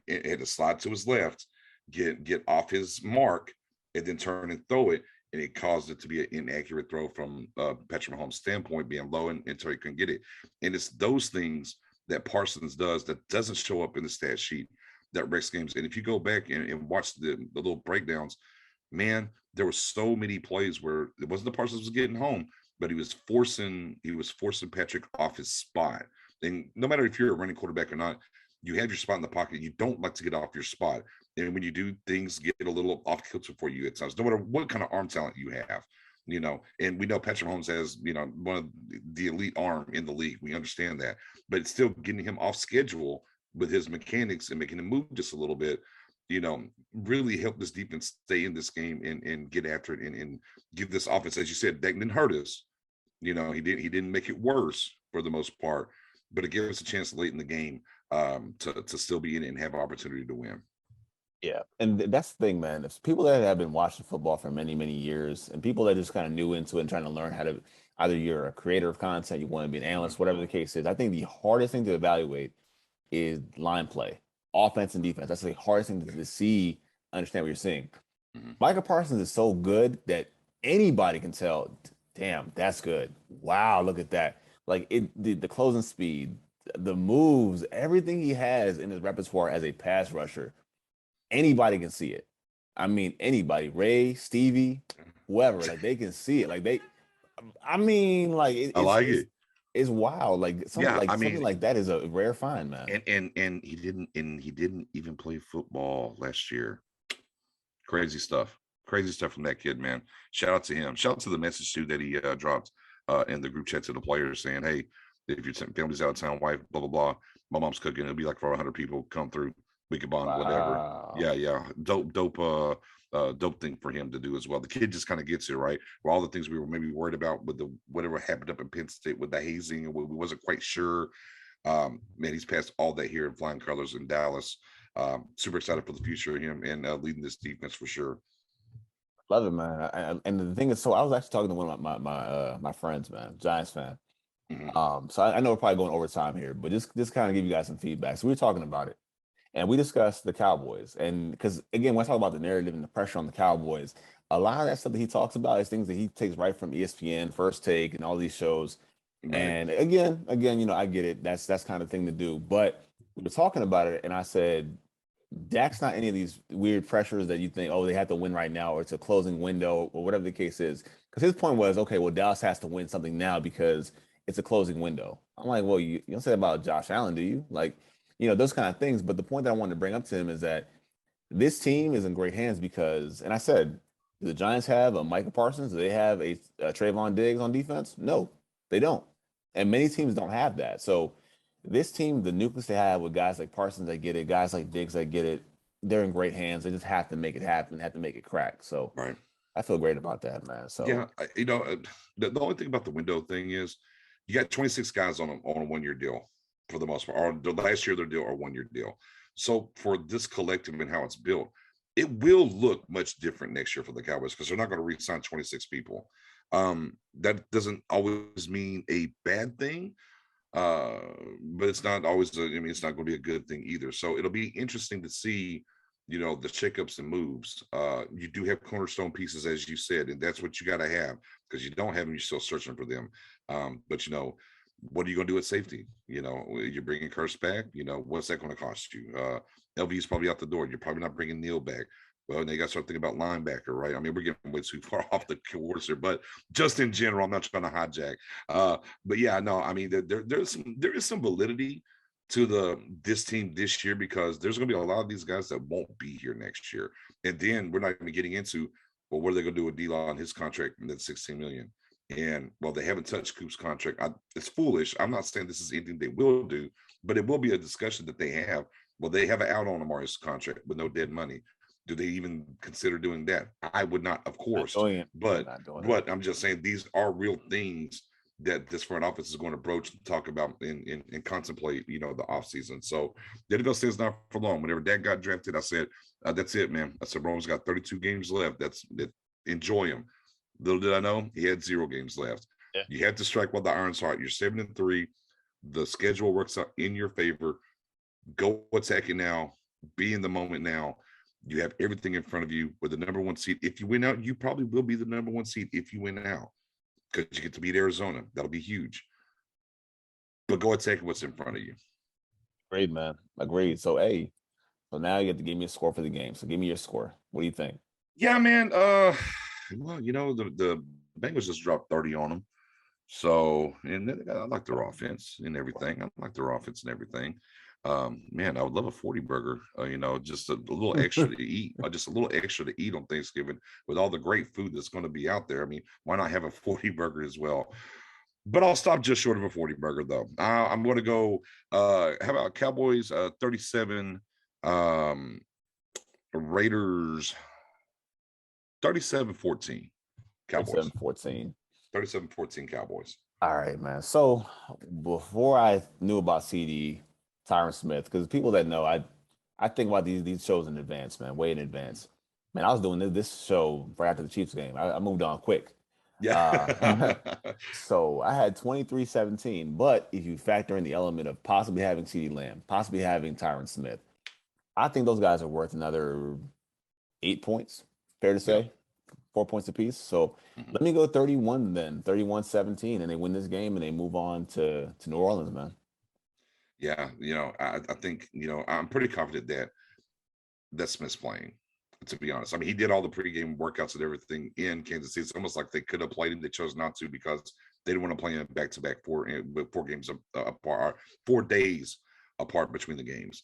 had to slide to his left, get off his mark, and then turn and throw it. And it caused it to be an inaccurate throw from Patrick Mahomes' standpoint, being low until he couldn't get it. And it's those things that Parsons does that doesn't show up in the stat sheet that wrecks games. And if you go back and watch the little breakdowns, man, there were so many plays where it wasn't the Parsons was getting home, but he was forcing Patrick off his spot. And no matter if you're a running quarterback or not, you have your spot in the pocket. You don't like to get off your spot. And when you do, things get a little off kilter for you at times, no matter what kind of arm talent you have, and we know Patrick Mahomes has, one of the elite arm in the league. We understand that, but it's still getting him off schedule with his mechanics and making him move just a little bit, really help this defense stay in this game and get after it and give this offense, as you said, that didn't hurt us. He didn't make it worse for the most part, but it gave us a chance late in the game to still be in it and have an opportunity to win. Yeah, and that's the thing, man. If people that have been watching football for many, many years, and people that just kind of new into it and trying to learn how to, either you're a creator of content, you want to be an analyst, whatever the case is, I think the hardest thing to evaluate is line play, offense and defense. That's the hardest thing to see, understand what you're seeing. Micah Parsons is so good that anybody can tell, damn, that's good. Wow, look at that. Like the closing speed, the moves, everything he has in his repertoire as a pass rusher. Anybody can see it. I mean, anybody, Ray, Stevie, whoever, like they can see it. Like I like it. It's wild. Like something like that is a rare find, man. And he didn't even play football last year. Crazy stuff from that kid, man. Shout out to him. Shout out to the message too that he dropped in the group chat to the players saying, hey, if your family's out of town, wife, blah blah blah, my mom's cooking. It'll be like for 100 people come through. We could bond, whatever. Yeah. Dope thing for him to do as well. The kid just kind of gets it, right? Where all the things we were maybe worried about with whatever happened up in Penn State with the hazing and we wasn't quite sure. Man, he's passed all that here in flying colors in Dallas. Super excited for the future of him and leading this defense for sure. Love it, man. And the thing is, so I was actually talking to one of my friends, man, Giants fan. So I know we're probably going overtime here, but just kind of give you guys some feedback. So we were talking about it. And we discussed the Cowboys. And because, again, when I talk about the narrative and the pressure on the Cowboys, a lot of that stuff that he talks about is things that he takes right from ESPN, First Take, and all these shows. Right. And again, I get it. That's kind of thing to do. But we were talking about it, and I said, Dak's not any of these weird pressures that you think, oh, they have to win right now, or it's a closing window, or whatever the case is. Because his point was, okay, well, Dallas has to win something now because it's a closing window. I'm like, well, you don't say that about Josh Allen, do you? Like, those kind of things. But the point that I wanted to bring up to him is that this team is in great hands because, and I said, do the Giants have a Micah Parsons? Do they have a Trayvon Diggs on defense? No, they don't. And many teams don't have that. So this team, the nucleus they have with guys like Parsons that get it, guys like Diggs that get it, they're in great hands. They just have to make it happen, have to make it crack. So right. I feel great about that, man. So yeah, the only thing about the window thing is you got 26 guys on a 1-year deal. for the most part. Or the last year of their deal or 1 year deal. So for this collective and how it's built, it will look much different next year for the Cowboys because they're not going to re-sign 26 people. That doesn't always mean a bad thing, but it's not always. It's not going to be a good thing either. So it'll be interesting to see, the shakeups and moves. You do have cornerstone pieces, as you said, and that's what you got to have because you don't have them. You're still searching for them. But what are you going to do at safety? You're bringing Curse back. What's that going to cost you? LV is probably out the door. You're probably not bringing Neil back. Well, they got to start thinking about linebacker, right? I mean, we're getting way too far off the course here, but just in general, I'm not trying to hijack. But yeah, no, I mean, there is some validity to this team this year because there's going to be a lot of these guys that won't be here next year, and then we're not even getting into what are they going to do with D-Law on his contract and that's $16 million. And they haven't touched Coop's contract. It's foolish. I'm not saying this is anything they will do, but it will be a discussion that they have. Well, they have an out on Amari's contract with no dead money. Do they even consider doing that? I would not, of course. But I'm just saying these are real things that this front office is going to broach and talk about and contemplate, the offseason. So the NFL says not for long. Whenever Dak got drafted, I said, that's it, man. I said, Rome's got 32 games left. Enjoy him. Little did I know, he had 0 games left. Yeah. You had to strike while the iron's hot. You're 7-3. The schedule works out in your favor. Go attack it now. Be in the moment now. You have everything in front of you with the number 1 seed. If you win out, you probably will be the number 1 seed if you win out because you get to beat Arizona. That'll be huge. But go attack what's in front of you. Great, man. Agreed. So, so now you have to give me a score for the game. So give me your score. What do you think? Yeah, man. Well, the Bengals just dropped 30 on them. So, and I like their offense and everything. Man, I would love a 40 burger, just a little extra to eat, just a little extra to eat on Thanksgiving with all the great food that's going to be out there. I mean, why not have a 40 burger as well? But I'll stop just short of a 40 burger, though. I'm going to go, how about Cowboys 37, Raiders 37-14 Cowboys. 37-14 Cowboys. All right, man. So before I knew about CD, Tyron Smith, because people that know, I think about these shows in advance, man, way in advance. Man, I was doing this show right after the Chiefs game. I moved on quick. Yeah. So I had 23-17, but if you factor in the element of possibly having CD Lamb, possibly having Tyron Smith, I think those guys are worth another 8 points. Fair to say, yeah. 4 points apiece. So let me go 31 then, 31-17, and they win this game and they move on to New Orleans, man. Yeah, I think, I'm pretty confident that Smith's playing, to be honest. I mean, he did all the pregame workouts and everything in Kansas City. It's almost like they could have played him. They chose not to because they didn't want to play him back-to-back 4 games apart, 4 days apart between the games.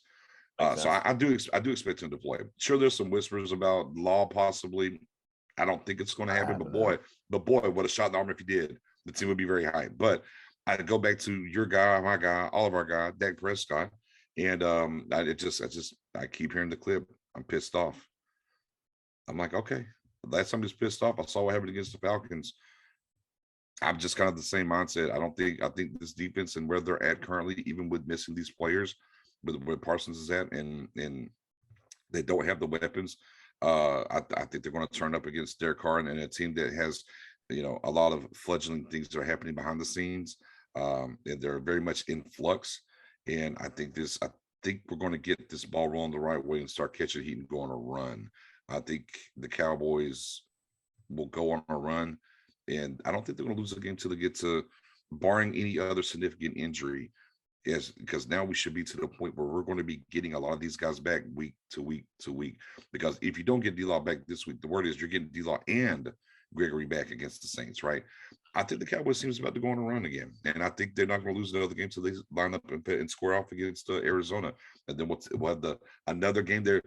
So I do expect him to play. Sure, there's some whispers about Law possibly. I don't think it's going to happen, but boy, what a shot in the arm if he did. The team would be very high. But I go back to your guy, my guy, all of our guy, Dak Prescott, and I keep hearing the clip. I'm pissed off. I'm like, okay. Last time I was pissed off, I saw what happened against the Falcons. I'm just kind of the same mindset. I think this defense and where they're at currently, even with missing these players, where Parsons is at, and they don't have the weapons. I think they're going to turn up against Derek Carr and a team that has, a lot of fledgling things that are happening behind the scenes. And they're very much in flux. And I think we're going to get this ball rolling the right way and start catching heat and go on a run. I think the Cowboys will go on a run, and I don't think they're going to lose the game till they get to, barring any other significant injury. Yes, because now we should be to the point where we're going to be getting a lot of these guys back week to week to week. Because if you don't get D-Law back this week, the word is you're getting D-Law and Gregory back against the Saints, right? I think the Cowboys team is about to go on a run again, and I think they're not going to lose another game until they line up and square off against Arizona, and then we'll have another game there.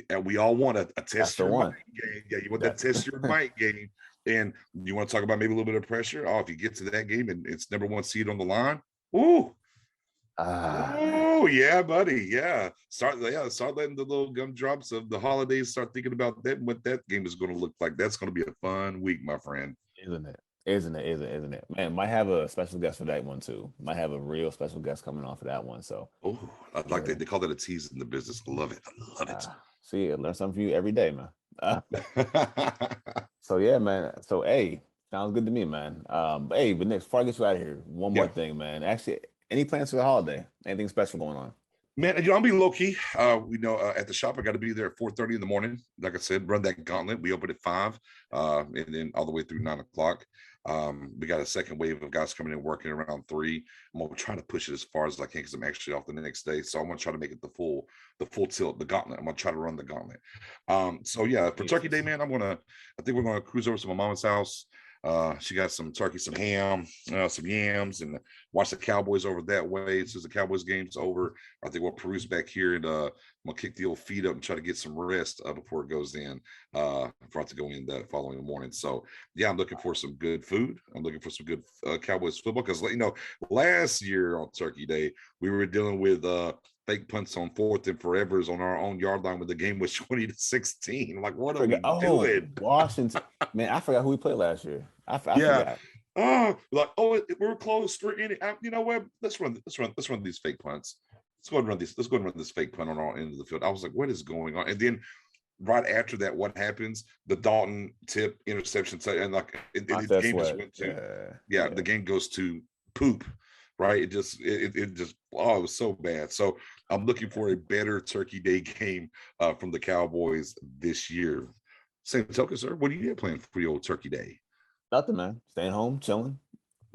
And we all want a test your mind game. Yeah, you want that test your mind game, and you want to talk about maybe a little bit of pressure. Oh, if you get to that game and it's number 1 seed on the line, ooh. Oh yeah, buddy. Yeah. Start letting the little gumdrops of the holidays start thinking about that and what that game is going to look like. That's going to be a fun week, my friend. Isn't it? Isn't it? Man, might have a special guest for that one too. Might have a real special guest coming on for that one. So Oh, I like yeah. that. They call that a tease in the business. I love it. I love it. See, I learn something from you every day, man. So yeah, man. So hey, sounds good to me, man. But hey, but next, before I get you out of here, one more Yeah. thing, man. Actually, any plans for the holiday? Anything special going on? Man, I'll be low key. We know at the shop, I got to be there at 4:30 in the morning. Like I said, run that gauntlet. We open at 5, and then all the way through 9 o'clock. We got a second wave of guys coming in working around 3. I'm gonna try to push it as far as I can because I'm actually off the next day. So I'm gonna try to make it the full tilt, the gauntlet. I'm gonna try to run the gauntlet. So yeah, for Turkey Day, Jesus. man, I think we're gonna cruise over to my mama's house. She got some turkey, some ham, some yams, and watch the Cowboys over that way. Since the Cowboys game's over, I think we'll peruse back here and I'm gonna kick the old feet up and try to get some rest before it goes in. For it to go in the following morning. So yeah, I'm looking for some good food. I'm looking for some good Cowboys football because last year on Turkey Day we were dealing with fake punts on 4th and forevers on our own yard line when the game was 20-16. Like, what are Forgot. we Oh, doing? Washington. Man, I forgot who we played last year. I Yeah. forgot. Oh, like, we're close. We're in it. You know what? Let's run these fake punts. Let's go and run these. Let's go and run this fake punt on our end of the field. I was like, what is going on? And then right after that, what happens? The Dalton tip interception, and like the Montez game just Sweat. went to Yeah. the game goes to poop. Right? It just it was so bad. So I'm looking for a better Turkey Day game from the Cowboys this year. Same token, sir. What do you have planned for your Turkey Day? Nothing, man. Staying home, chilling,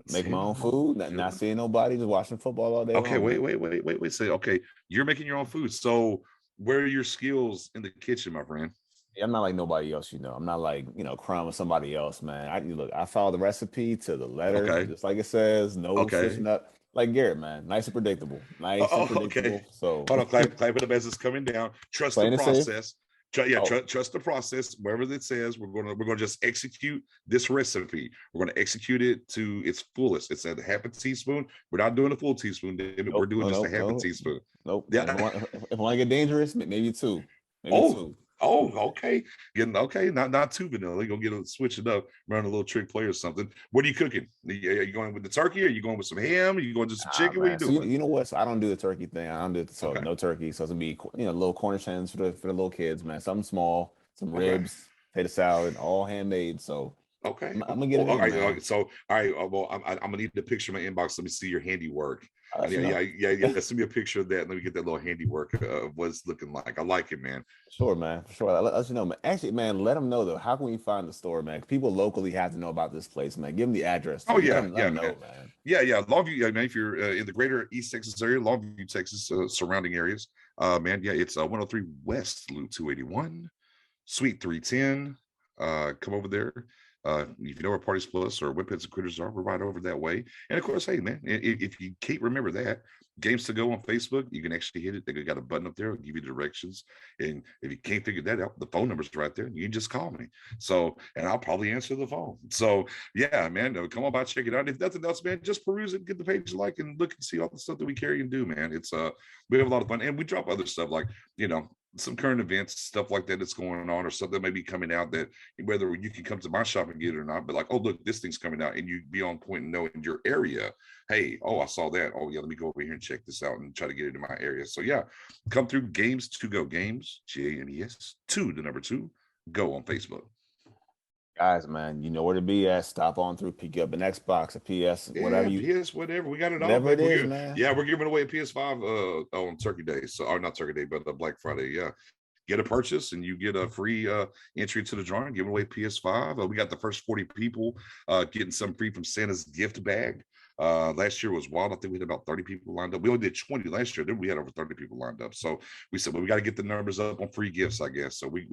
making my Staying own home, food, not chilling. seeing nobody, just watching football all day Okay, long, man. wait. Say, okay, you're making your own food. So, where are your skills in the kitchen, my friend? Yeah, I'm not like nobody else, I'm not like, crumb with somebody else, man. I follow the recipe to the letter, Okay, just like it says, no okay. switching up. Like Garrett, man. Nice and predictable. Nice and Okay. predictable. So Hold on, clap it up as it's coming down. Trust the playing it safe. process. Oh, Trust the process. Wherever it says, we're gonna just execute this recipe. We're gonna execute it to its fullest. It's a half a teaspoon. We're not doing a full teaspoon, David. We're nope, doing no, just a nope, half a no, teaspoon. nope. And Yeah. if I want to get dangerous, maybe two. Maybe Oh, two. okay. Getting okay, not too vanilla. You're gonna switch it up, run a little trick play or something. What are you cooking? Are you going with the turkey? Are you going with some ham? Are you going to some Ah, chicken? What are you man. So doing? you know what? So I don't do the turkey thing. I don't do it. So Okay. no turkey. So it's gonna be little Cornish hens for the little kids, man. Something small, some Okay. ribs, potato salad, all handmade. So Okay. I'm gonna get Well, it all in, right. man. So, all right. Well, I'm gonna need the picture in my inbox. Let me see your handiwork. I'll And let you yeah, know. yeah, yeah, yeah. Send me a picture of that. Let me get that little handiwork of what it's looking like. I like it, man. Sure, man. For sure. Let you know, man. Actually, man, let them know though. How can we find the store, man? People locally have to know about this place, man. Give them the address Oh too. Let yeah, them let yeah, them man. know, man. Yeah. Longview. I mean, if you're in the greater East Texas area, Longview, Texas, surrounding areas, man, yeah, it's 103 West Loop 281. Suite 310. Come over there. If you know where Parties Plus or Whippets and Critters are, we're right over that way. And of course, hey man, if you can't remember that, Games to Go on Facebook, you can actually hit it. They got a button up there, it'll give you directions. And if you can't figure that out, the phone number's right there. You can just call me. So, and I'll probably answer the phone. So, yeah, man, come on by, check it out. If nothing else, man, just peruse it, get the page like, and look and see all the stuff that we carry and do, man. It's we have a lot of fun, and we drop other stuff like some current events, stuff like that that's going on, or something that may be coming out that whether you can come to my shop and get it or not, but like, oh, look, this thing's coming out, and you be on point and know in your area, hey, oh, I saw that. Oh, yeah, let me go over here and check this out and try to get it in my area. So, yeah, come through Games to Go, Games, GAMES, 2, the number 2, go on Facebook. Guys, man, you know where to be at. Stop on through, pick up an Xbox, a PS, Yeah, PS, whatever. We got it all, whatever it baby. is, man. We're giving away a PS5 on Turkey Day. So, or not Turkey Day, but Black Friday. Yeah. Get a purchase and you get a free entry to the drawing, giving away PS5. We got the first 40 people getting some free from Santa's gift bag. Last year was wild. I think we had about 30 people lined up. We only did 20 last year. Then we had over 30 people lined up. So we said, well, we got to get the numbers up on free gifts, I guess. So we're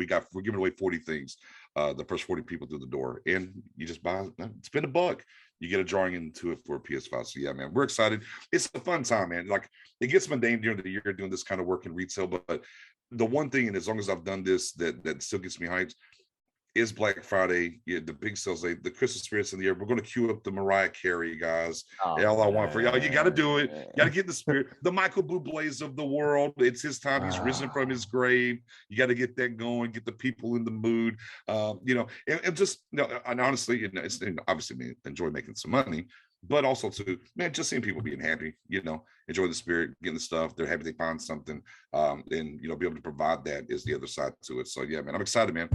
giving away 40 things. The first 40 people through the door, and you just spend $1. You get a drawing into it for a PS5. So yeah, man, we're excited. It's a fun time, man. Like it gets mundane during the year doing this kind of work in retail, but the one thing, and as long as I've done this, that still gets me hyped, It's Black Friday, yeah, the big sales day, the Christmas spirits in the air. We're going to cue up the Mariah Carey, guys. And Oh, all I want for y'all, you got to do it. You got to man. get in the spirit. The Michael Bublé's of the world. It's his time. He's risen from his grave. You got to get that going. Get the people in the mood. And just and honestly, obviously, man, enjoy making some money. But also to just seeing people being happy, enjoy the spirit, getting the stuff. They're happy they find something, and be able to provide that is the other side to it. So yeah, man, I'm excited, man.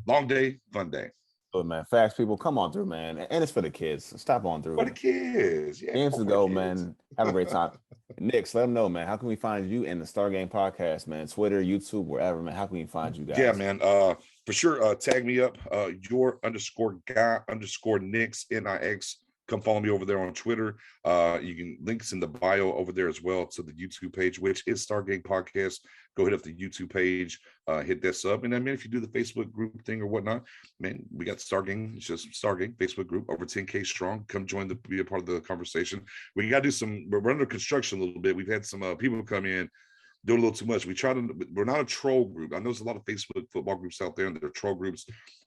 Long day, fun day. Good, man. Facts, people, come on through, man. And it's for the kids. Stop on through. For the kids, yeah. Games to go, man. Have a great time. Nick, let them know, man. How can we find you in the Star Game Podcast, man? Twitter, YouTube, wherever, man. How can we find you guys? Yeah, man. For sure. Tag me up. Your_guy_Nix NIX. Come follow me over there on Twitter. You can links in the bio over there as well to the YouTube page, which is Stargate Podcast. Go hit up the YouTube page, hit that sub. And I mean, if you do the Facebook group thing or whatnot, man, we got Stargate. It's just Stargate Facebook group over 10K strong. Come join be a part of the conversation. We got to do we're under construction a little bit. We've had some people come in doing a little too much. We're not a troll group. I know there's a lot of Facebook football groups out there and they're troll groups.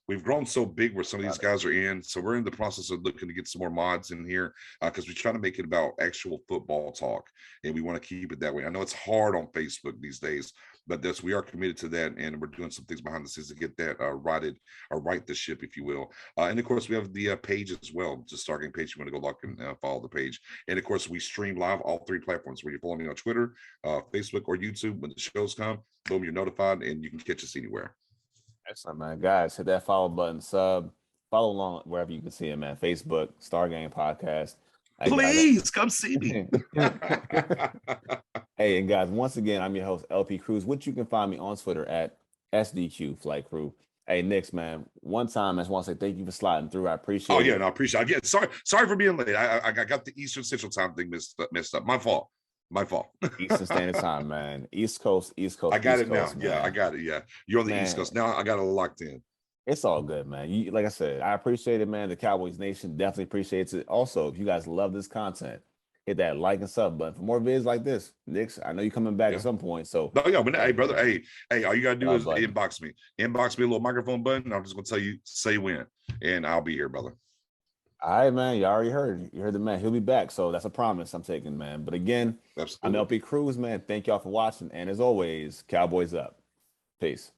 We've grown so big where some of these guys are in. So we're in the process of looking to get some more mods in here because we try to make it about actual football talk. And we want to keep it that way. I know it's hard on Facebook these days, but we are committed to that. And we're doing some things behind the scenes to get that right the ship, if you will. And of course, we have the page as well. Just Stargate page. You want to go look and follow the page. And of course, we stream live all 3 platforms where you follow me on Twitter, Facebook, or YouTube. When the shows come, boom, you're notified and you can catch us anywhere. Excellent, man. Guys, hit that follow button, follow along wherever you can see it, man. Facebook, Star Game Podcast. Please come see me. Hey, and guys, once again, I'm your host, LP Cruz, which you can find me on Twitter at SDQ Flight Crew. Hey, Nix, man, one time I just want to say thank you for sliding through. I appreciate it. Oh, yeah, no, I appreciate it. Again, sorry for being late. I got the Eastern Central Time thing messed up. My fault. Eastern Standard Time, man. East Coast. I got East it Coast, now. man. Yeah, I got it. Yeah. You're on the East Coast. Now I got it locked in. It's all good, man. Like I said, I appreciate it, man. The Cowboys Nation definitely appreciates it. Also, if you guys love this content, hit that like and sub button for more vids like this. Nix, I know you're coming back at some point. So hey, brother, hey, all you gotta do is inbox me a little microphone button. I'm just gonna tell you, say when, and I'll be here, brother. All right, man. You already heard. You heard the man. He'll be back. So that's a promise I'm taking, man. But again, absolutely. I'm LP Cruz, man. Thank y'all for watching. And as always, Cowboys up. Peace.